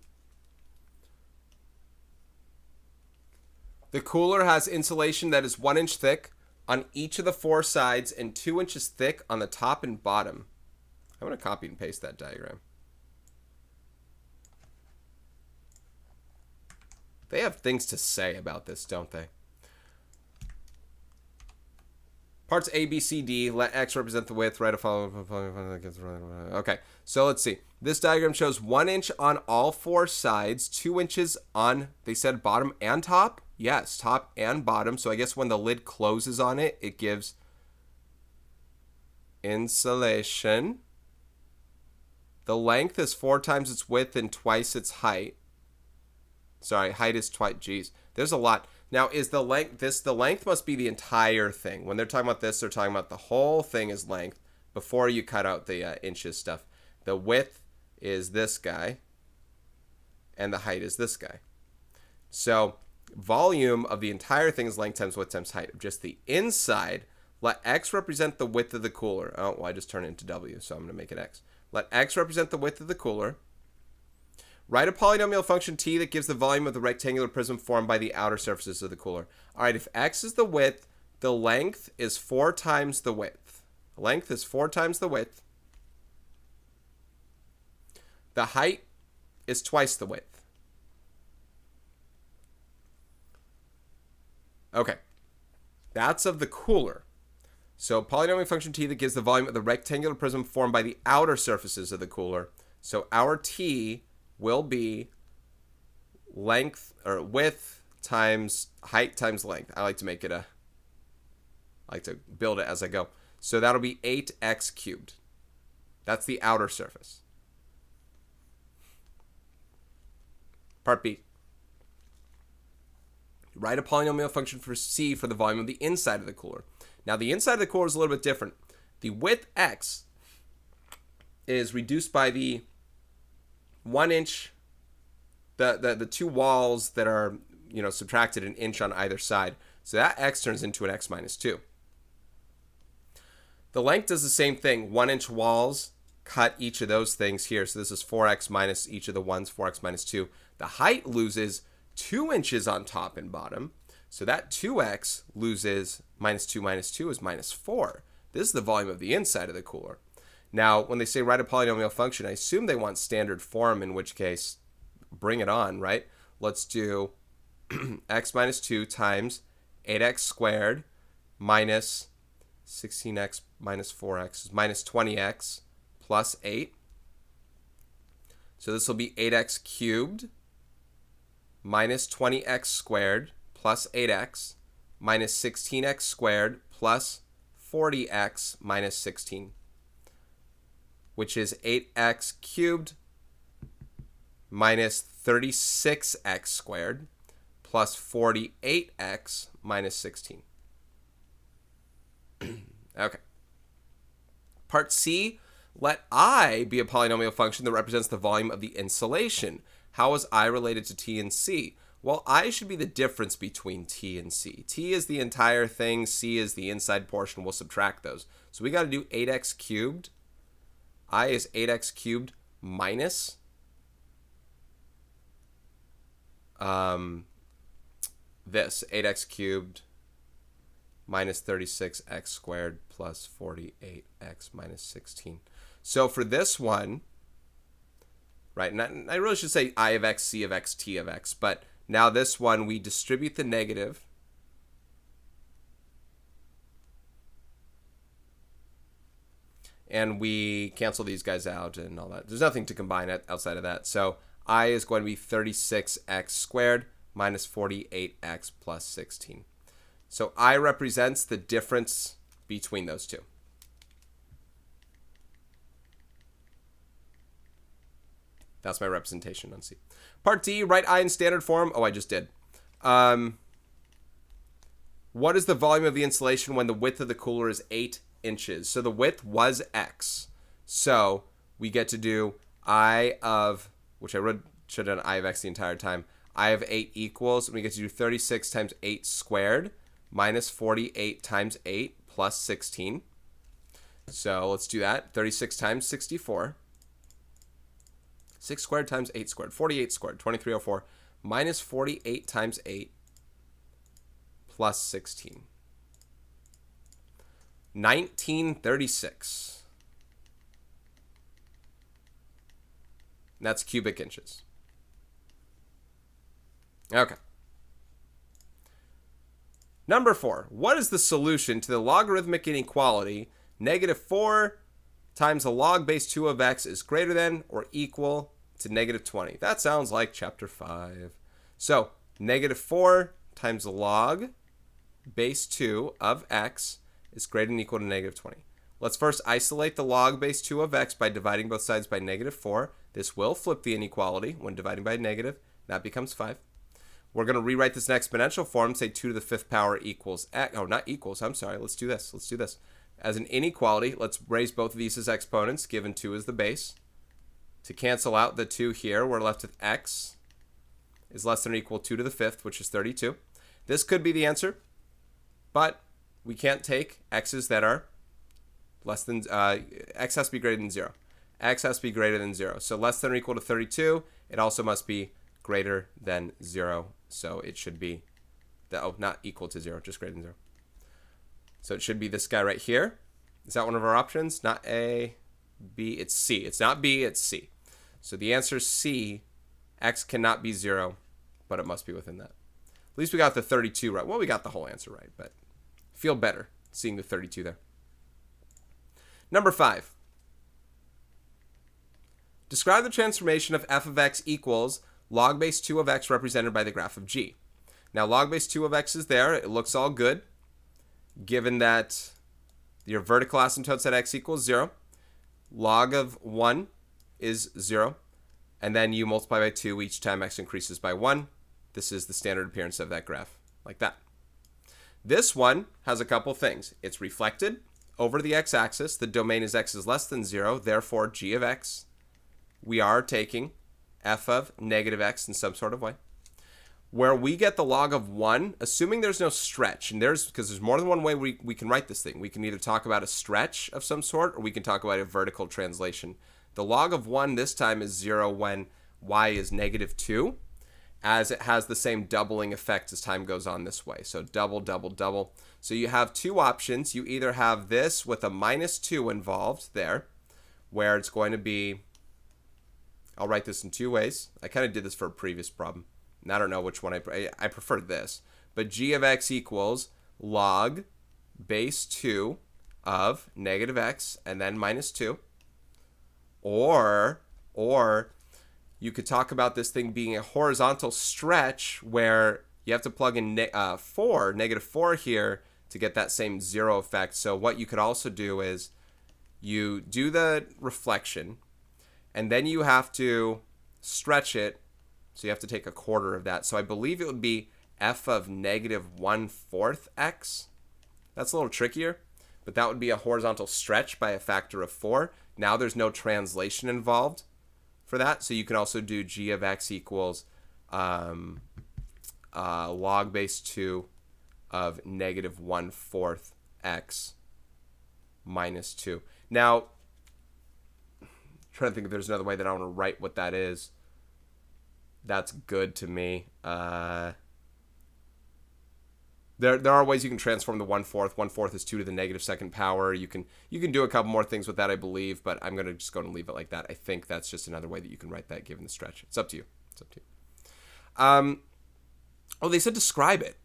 The cooler has insulation that is 1 inch thick on each of the 4 sides and 2 inches thick on the top and bottom. I'm going to copy and paste that diagram. They have things to say about this, don't they? Parts A, B, C, D. Let X represent the width. Write a follow. Okay, so let's see. This diagram shows 1 inch on all 4 sides, 2 inches on, they said bottom and top? Yes, top and bottom. So I guess when the lid closes on it, it gives insulation. The length is 4 times its width and twice its height. Sorry, height is twice. Geez, there's a lot. Now, is the length, the length must be the entire thing. When they're talking about this, they're talking about the whole thing is length before you cut out the inches stuff. The width is this guy, and the height is this guy. So, volume of the entire thing is length times width times height. Just the inside, let X represent the width of the cooler. Oh, well, I just turned it into W, so I'm going to make it X. Let X represent the width of the cooler. Write a polynomial function t that gives the volume of the rectangular prism formed by the outer surfaces of the cooler. All right, if X is the width, the length is 4 times the width. Length is 4 times the width. The height is twice the width. Okay, that's of the cooler. So polynomial function t that gives the volume of the rectangular prism formed by the outer surfaces of the cooler. So our t will be length or width times height times length. I like to make it I like to build it as I go. So that'll be 8x cubed. That's the outer surface. Part B. Write a polynomial function for c for the volume of the inside of the cooler. Now the inside of the cooler is a little bit different. The width x is reduced by the 1 inch, the 2 walls that are, subtracted an inch on either side. So that x turns into an x minus 2. The length does the same thing. 1 inch walls cut each of those things here. So this is 4x minus each of the ones, 4x minus 2. The height loses 2 inches on top and bottom. So that 2x loses minus 2 is minus 4. This is the volume of the inside of the cooler. Now, when they say write a polynomial function, I assume they want standard form, in which case, bring it on, right? Let's do x minus 2 times 8x squared minus 16x minus 4x is minus 20x plus 8. So this will be 8x cubed minus 20x squared plus 8x minus 16x squared plus 40x minus 16, which is 8x cubed minus 36x squared plus 48x minus 16. Okay. Part C, let I be a polynomial function that represents the volume of the insulation. How is I related to T and C? Well, I should be the difference between T and C. T is the entire thing. C is the inside portion. We'll subtract those. So we got to do 8x cubed. I is 8x cubed minus this 8x cubed minus 36x squared plus 48x minus 16. So for this one, right, and I really should say I of x, C of x, T of x, but now this one, we distribute the negative. And we cancel these guys out and all that. There's nothing to combine outside of that. So I is going to be 36x squared minus 48x plus 16. So I represents the difference between those two. That's my representation on C. Part D, write I in standard form. Oh, I just did. What is the volume of the insulation when the width of the cooler is 8 inches? So the width was X. So we get to do I of, which I should have done I of X the entire time. I of 8 equals, and we get to do 36 times 8 squared minus 48 times 8 plus 16. So let's do that. 36 times 64. 6 squared times 8 squared. 48 squared. 2304 minus 48 times 8 plus 16. 1936. And that's cubic inches. Okay. Number 4. What is the solution to the logarithmic inequality negative 4 times the log base 2 of x is greater than or equal to negative 20? That sounds like chapter 5. So negative 4 times the log base 2 of x is greater than or equal to negative 20. Let's first isolate the log base 2 of x by dividing both sides by negative 4. This will flip the inequality when dividing by negative. That becomes 5. We're going to rewrite this in exponential form, say 2 to the 5th power equals x. Oh, not equals. I'm sorry. Let's do this. Let's do this. As an inequality, let's raise both of these as exponents, given 2 as the base. To cancel out the 2 here, we're left with x is less than or equal to 2 to the 5th, which is 32. This could be the answer, but we can't take x's that are less than, x has to be greater than 0. X has to be greater than 0. So less than or equal to 32, it also must be greater than 0. So it should be, not equal to 0, just greater than 0. So it should be this guy right here. Is that one of our options? Not A, B, it's C. It's not B, it's C. So the answer is C. X cannot be 0, but it must be within that. At least we got the 32 right. Well, we got the whole answer right, but feel better seeing the 32 there. Number 5. Describe the transformation of f of x equals log base 2 of x represented by the graph of g. Now log base 2 of x is there. It looks all good, given that your vertical asymptotes at x equals 0. Log of 1 is 0. And then you multiply by 2 each time x increases by 1. This is the standard appearance of that graph, like that. This one has a couple things. It's reflected over the x-axis. The domain is x is less than 0. Therefore, g of x, we are taking f of negative x in some sort of way. Where we get the log of 1, assuming there's no stretch, and because there's more than one way we can write this thing. We can either talk about a stretch of some sort, or we can talk about a vertical translation. The log of 1 this time is 0 when y is negative 2, as it has the same doubling effect as time goes on this way. So double, double, double. So you have two options. You either have this with a minus 2 involved there, where it's going to be, I'll write this in two ways. I kind of did this for a previous problem. And I don't know which one I prefer this. but g of x equals log base 2 of negative x and then minus 2. Or you could talk about this thing being a horizontal stretch where you have to plug in negative 4 here to get that same 0 effect. So what you could also do is you do the reflection, and then you have to stretch it. So you have to take a quarter of that. So I believe it would be f of negative 1/4 x. That's a little trickier, but that would be a horizontal stretch by a factor of 4. Now there's no translation involved for that. So you can also do g of x equals log base 2 of negative 1/4 x minus 2. Now, I'm trying to think if there's another way that I want to write what that is. That's good to me. There are ways you can transform the 1/4. 1/4 is 2 to the negative second power. You can do a couple more things with that, I believe, but I'm going to just go and leave it like that. I think that's just another way that you can write that given the stretch. It's up to you. Oh, they said describe it.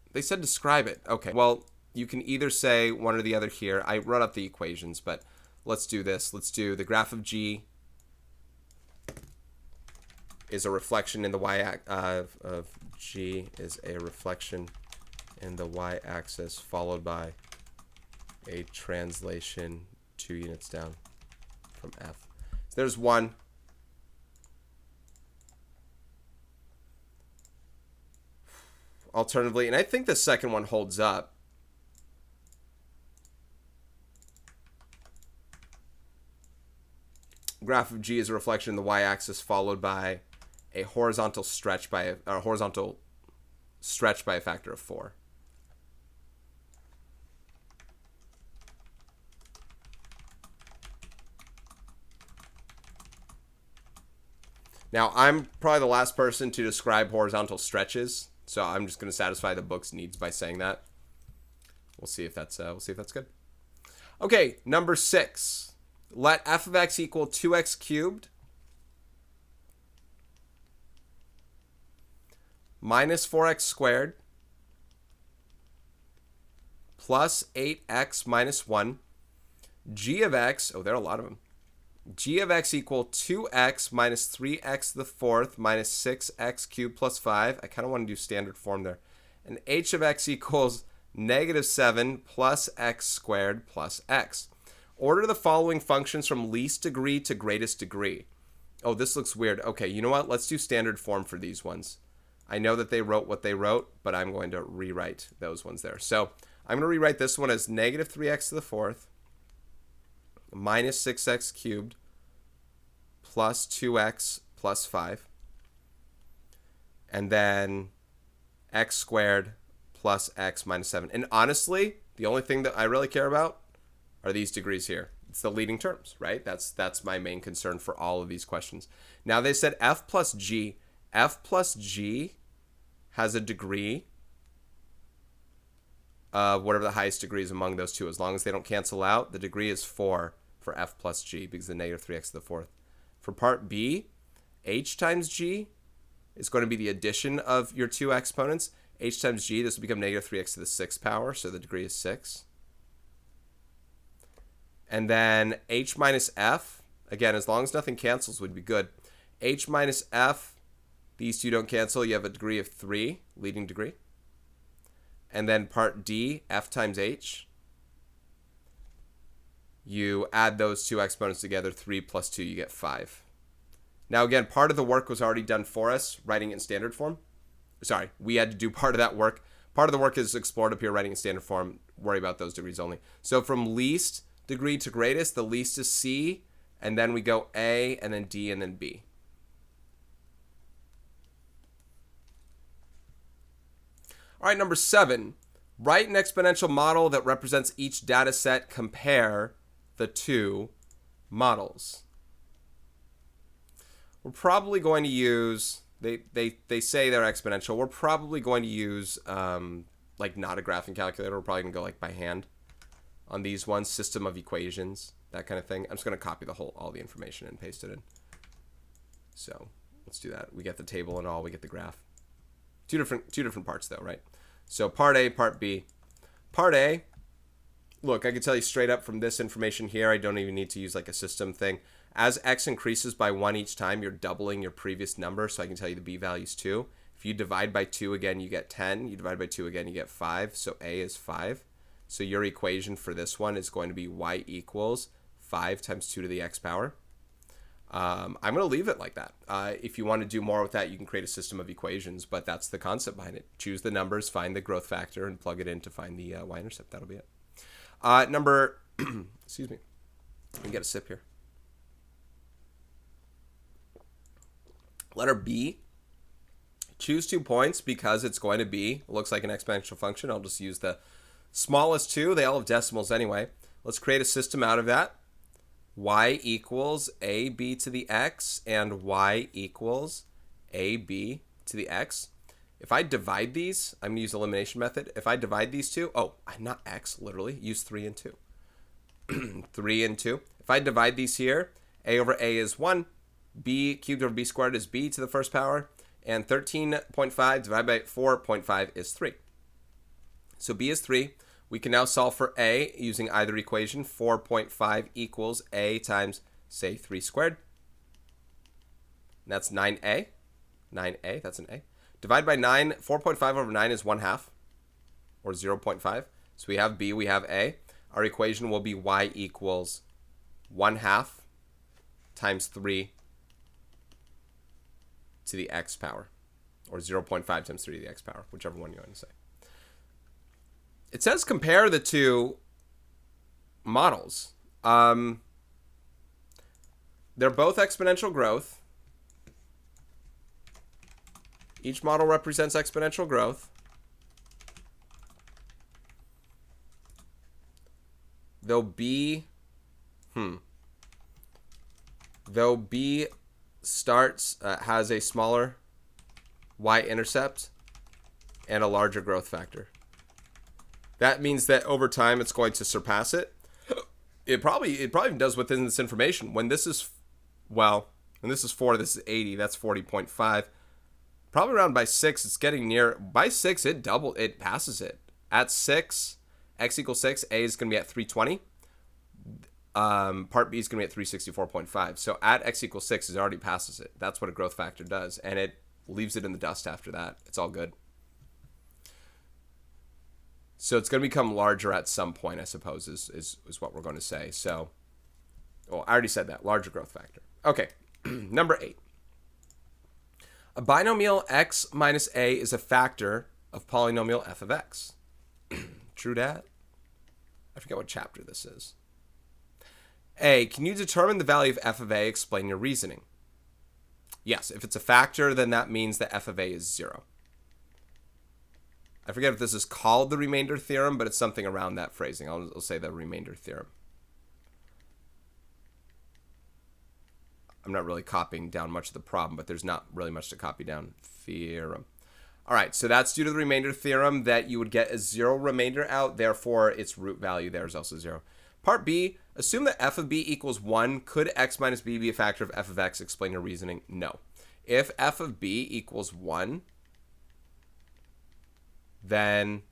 Okay, well, you can either say one or the other here. I wrote up the equations, but let's do this. Let's do the graph of g is a reflection in the y-axis of g is a reflection in the y-axis followed by a translation 2 units down from f. So there's one. Alternatively, and I think the second one holds up. Graph of g is a reflection in the y-axis followed by a horizontal stretch by a factor of 4. Now, I'm probably the last person to describe horizontal stretches, so I'm just going to satisfy the book's needs by saying that. We'll see if that's good. Okay, number 6. Let f of x equal 2x cubed minus 4x squared plus 8x minus 1. G of x, oh, there are a lot of them. G of x equal 2x minus 3x to the fourth minus 6x cubed plus 5. I kind of want to do standard form there. And h of x equals negative 7 plus x squared plus x. Order the following functions from least degree to greatest degree. Oh, this looks weird. Okay, you know what? Let's do standard form for these ones. I know that they wrote what they wrote, but I'm going to rewrite those ones there. So I'm going to rewrite this one as negative 3x to the fourth minus 6x cubed plus 2x plus 5. And then x squared plus x minus 7. And honestly, the only thing that I really care about are these degrees here. It's the leading terms, right? That's my main concern for all of these questions. Now they said f plus g. F plus g has a degree of whatever the highest degree is among those two. As long as they don't cancel out, the degree is 4 for f plus g because of the negative 3x to the fourth. For part B, h times g is going to be the addition of your two exponents. H times g, this will become negative 3x to the sixth power, so the degree is 6. And then h minus f, again, as long as nothing cancels would be good. H minus f, these two don't cancel. You have a degree of 3, leading degree. And then part D, f times h. You add those two exponents together, 3 plus 2, you get 5. Now again, part of the work was already done for us, writing it in standard form. Sorry, we had to do part of that work. Part of the work is explored up here, writing in standard form. Worry about those degrees only. So from least degree to greatest, the least is C, and then we go A, and then D, and then B. All right, number 7. Write an exponential model that represents each data set. Compare the two models. We're probably going to use, they say they're exponential. We're probably going to use like not a graphing calculator. We're probably going to go like by hand on these ones, system of equations, that kind of thing. I'm just going to copy all the information and paste it in. So let's do that. We get the table and all, we get the graph. Two different parts though, right? So part A, part B. Part A, look, I can tell you straight up from this information here, I don't even need to use like a system thing. As x increases by 1 each time, you're doubling your previous number, so I can tell you the b value is 2. If you divide by 2 again, you get 10. You divide by 2 again, you get 5. So a is 5. So your equation for this one is going to be y equals 5 times 2 to the x power. I'm going to leave it like that. If you want to do more with that, you can create a system of equations, but that's the concept behind it. Choose the numbers, find the growth factor, and plug it in to find the y-intercept. That'll be it. Number, excuse me. Let me get a sip here. Letter B. Choose 2 points because it's going to be, looks like an exponential function. I'll just use the smallest 2. They all have decimals anyway. Let's create a system out of that. Y equals ab to the x and y equals ab to the x. If I divide these, I'm going to use the elimination method. If I divide these two, not x, literally, use 3 and 2. 3 and 2. If I divide these here, a over a is 1, b cubed over b squared is b to the first power, and 13.5 divided by 4.5 is 3. So b is 3. We can now solve for a using either equation. 4.5 equals a times, say, 3 squared. And that's 9a. 9a, that's an a. Divide by 9, 4.5 over 9 is 1/2, or 0.5. So we have b, we have a. Our equation will be y equals 1/2 times 3 to the x power, or 0.5 times 3 to the x power, whichever one you want to say. It says compare the two models. They're both exponential growth. Each model represents exponential growth. Though B starts has a smaller y-intercept and a larger growth factor. That means that over time it's going to surpass it. It probably does within this information. When this is 4, this is 80, that's 40.5. Probably around by 6, it's getting near. By 6, it passes it. At 6, x equals 6, a is going to be at 320. Part B is going to be at 364.5. So at x equals 6, it already passes it. That's what a growth factor does. And it leaves it in the dust after that. It's all good. So it's going to become larger at some point, I suppose, is what we're going to say. So, I already said that. Larger growth factor. Okay, number 8. A binomial x minus a is a factor of polynomial f of x. True dat? I forget what chapter this is. A, can you determine the value of f of a? Explain your reasoning. Yes, if it's a factor, then that means that f of a is 0. I forget if this is called the remainder theorem, but it's something around that phrasing. I'll say the remainder theorem. I'm not really copying down much of the problem, but there's not really much to copy down. Theorem. All right, so that's due to the remainder theorem that you would get a 0 remainder out. Therefore, its root value there is also 0. Part B, assume that f of b equals 1. Could x minus b be a factor of f of x? Explain your reasoning. No. If f of b equals 1, then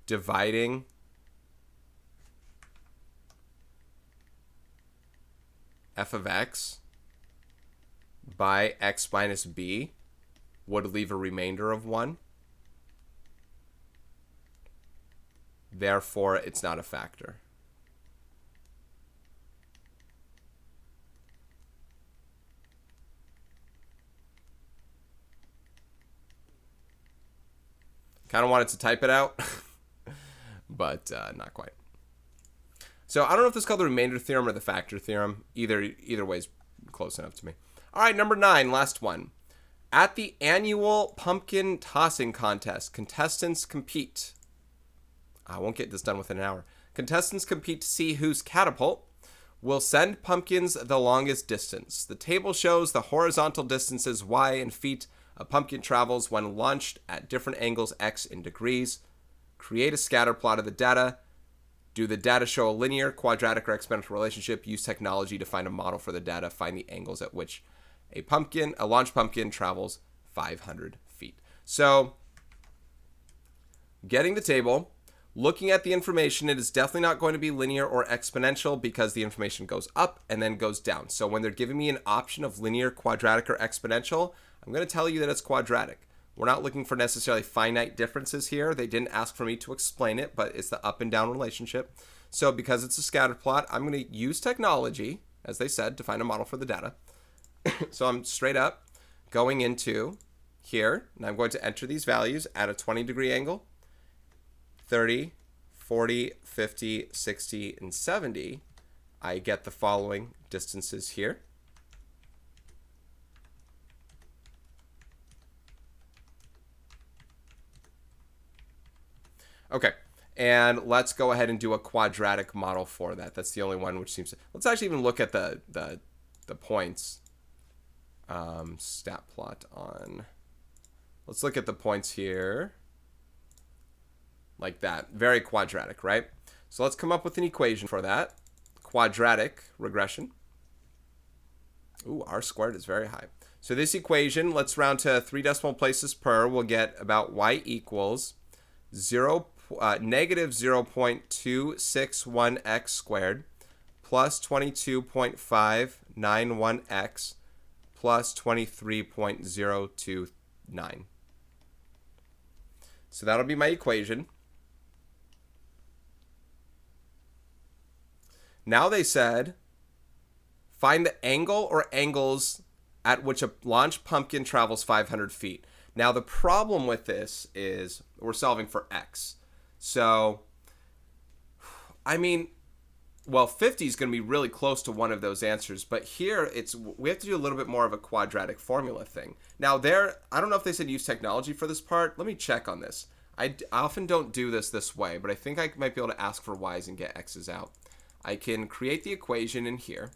dividing f of x by x minus b would leave a remainder of 1. Therefore, it's not a factor. Kind of wanted to type it out, but not quite. So I don't know if this is called the remainder theorem or the factor theorem. Either way is close enough to me. All right, number 9, last one. At the annual pumpkin tossing contest, contestants compete. I won't get this done within an hour. Contestants compete to see whose catapult will send pumpkins the longest distance. The table shows the horizontal distances y in feet a pumpkin travels when launched at different angles x in degrees. Create a scatter plot of the data. Do the data show a linear, quadratic, or exponential relationship? Use technology to find a model for the data. Find the angles at which a launched pumpkin travels 500 feet. So getting the table, looking at the information, it is definitely not going to be linear or exponential because the information goes up and then goes down. So when they're giving me an option of linear, quadratic, or exponential, I'm going to tell you that it's quadratic. We're not looking for necessarily finite differences here. They didn't ask for me to explain it, but it's the up and down relationship. So because it's a scatter plot, I'm going to use technology, as they said, to find a model for the data. So I'm straight up going into here, and I'm going to enter these values at a 20-degree angle, 30, 40, 50, 60, and 70. I get the following distances here. Okay, and let's go ahead and do a quadratic model for that. That's the only one which seems to... Let's actually even look at the points. Stat plot on... Let's look at the points here. Like that. Very quadratic, right? So let's come up with an equation for that. Quadratic regression. Ooh, r squared is very high. So this equation, let's round to 3 decimal places per. We'll get about y equals negative 0.261x squared plus 22.591x plus 23.029. So that'll be my equation. Now they said, find the angle or angles at which a launched pumpkin travels 500 feet. Now the problem with this is we're solving for x. So, I mean, well, 50 is going to be really close to one of those answers, but here we have to do a little bit more of a quadratic formula thing. Now I don't know if they said use technology for this part. Let me check on this. I often don't do this way, but I think I might be able to ask for y's and get x's out. I can create the equation in here.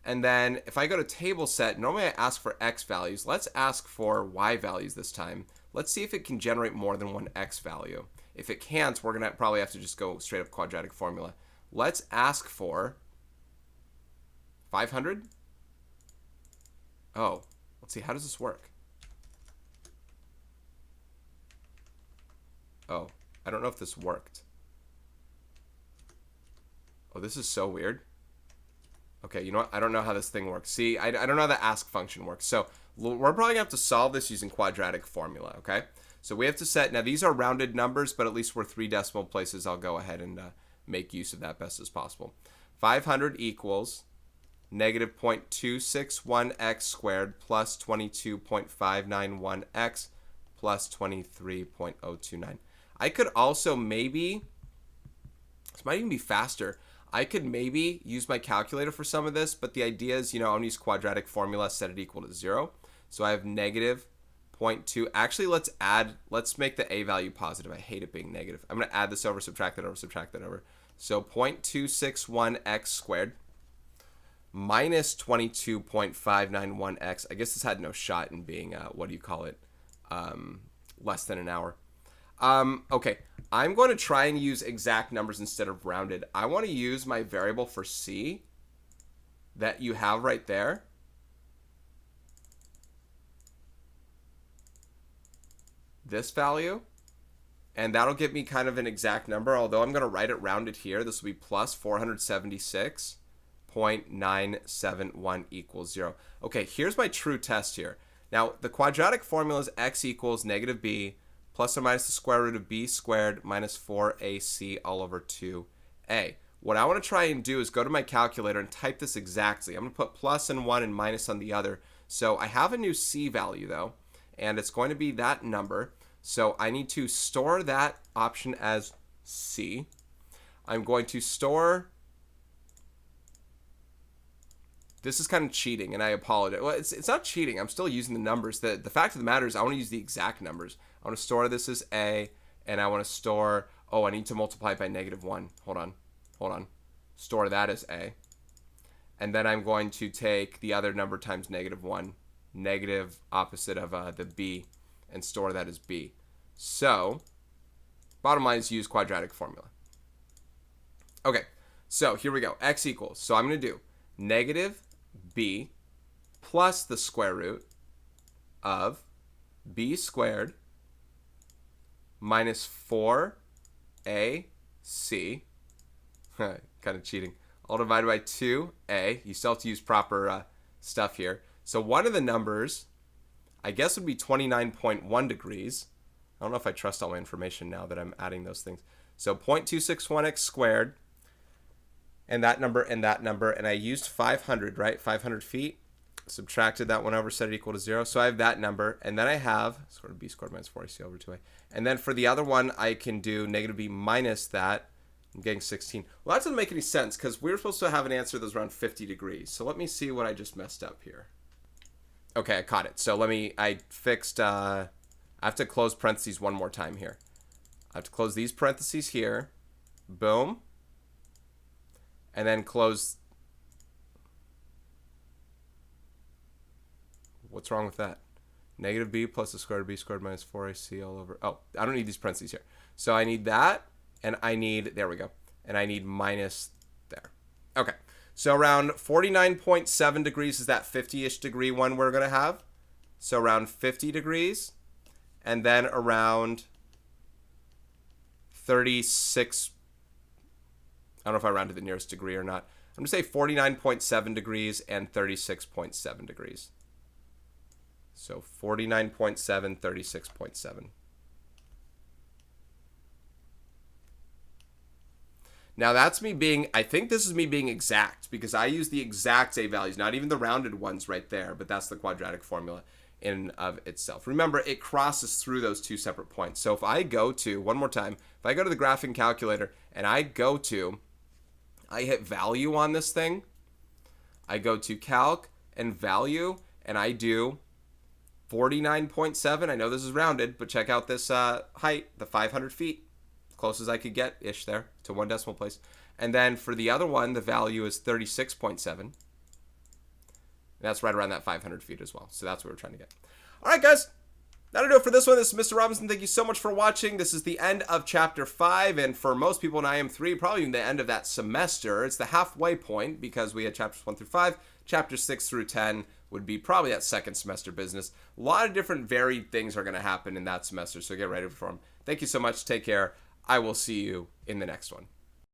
And then if I go to table set, normally I ask for x values. Let's ask for y values this time. Let's see if it can generate more than one x value. If it can't, we're going to probably have to just go straight up quadratic formula. Let's ask for 500. Oh, let's see. How does this work? Oh, I don't know if this worked. Oh, this is so weird. Okay, you know what? I don't know how this thing works. See, I don't know how the ask function works. So we're probably going to have to solve this using quadratic formula, okay? So we have to set, now these are rounded numbers, but at least we're 3 decimal places. I'll go ahead and make use of that best as possible. 500 equals negative 0.261x squared plus 22.591x plus 23.029. I could also maybe, this might even be faster, I could maybe use my calculator for some of this, but the idea is, I'm going to use quadratic formula, set it equal to 0. So I have negative 0.2. Actually, let's make the a value positive. I hate it being negative. I'm going to add this over, subtract that over, subtract that over. So 0.261x squared minus 22.591x. I guess this had no shot in being, less than an hour. Okay, I'm going to try and use exact numbers instead of rounded. I want to use my variable for c that you have right there. This value. And that'll give me kind of an exact number, although I'm going to write it rounded here. This will be plus 476.971 equals 0. Okay, here's my true test here. Now, the quadratic formula is x equals negative b plus or minus the square root of b squared minus 4ac all over 2a. What I want to try and do is go to my calculator and type this exactly. I'm going to put plus on one and minus on the other. So I have a new c value, though, and it's going to be that number. So I need to store that option as c. I'm going to store... This is kind of cheating, and I apologize. Well, it's not cheating. I'm still using the numbers. The fact of the matter is I want to use the exact numbers. I want to store this as a, and I want to store... Oh, I need to multiply it by negative 1. Hold on. Store that as a. And then I'm going to take the other number times negative 1, negative opposite of the b, and store that as b. So, bottom line is use quadratic formula. Okay, so here we go. X equals. So I'm going to do negative b plus the square root of b squared minus 4ac, kind of cheating, all divided by 2a. You still have to use proper stuff here. So one of the numbers, I guess, would be 29.1 degrees. I don't know if I trust all my information now that I'm adding those things. So 0.261x squared, and that number, and that number, and I used 500, right? 500 feet. Subtracted that one over, set it equal to 0. So I have that number, and then I have sort of b squared minus 4ac over 2a. And then for the other one, I can do negative b minus that. I'm getting 16. Well, that doesn't make any sense because we were supposed to have an answer that was around 50 degrees. So let me see what I just messed up here. Okay, I caught it. So I fixed, I have to close parentheses one more time here. I have to close these parentheses here. Boom. And then close. What's wrong with that? Negative b plus the square root of b squared minus 4ac all over. Oh, I don't need these parentheses here. So I need that, and I need, there we go. And I need minus there. Okay. So around 49.7 degrees is that 50-ish degree one we're going to have. So around 50 degrees. And then around 36, I don't know if I rounded the nearest degree or not. I'm going to say 49.7 degrees and 36.7 degrees. So 49.7, 36.7. Now that's me being, I think this is me being exact because I use the exact A values, not even the rounded ones right there, but that's the quadratic formula in and of itself. Remember, it crosses through those two separate points. So if I go to, one more time, if I go to the graphing calculator and I hit value on this thing, I go to calc and value, and I do 49.7. I know this is rounded, but check out this height, the 500 feet. Close as I could get-ish there to one decimal place. And then for the other one, the value is 36.7. That's right around that 500 feet as well. So that's what we're trying to get. All right, guys. That'll do it for this one. This is Mr. Robinson. Thank you so much for watching. This is the end of Chapter 5, and for most people in IM3, probably even the end of that semester. It's the halfway point because we had Chapters 1 through 5. Chapters 6 through 10 would be probably that second semester business. A lot of different varied things are going to happen in that semester, so get ready for them. Thank you so much. Take care. I will see you in the next one.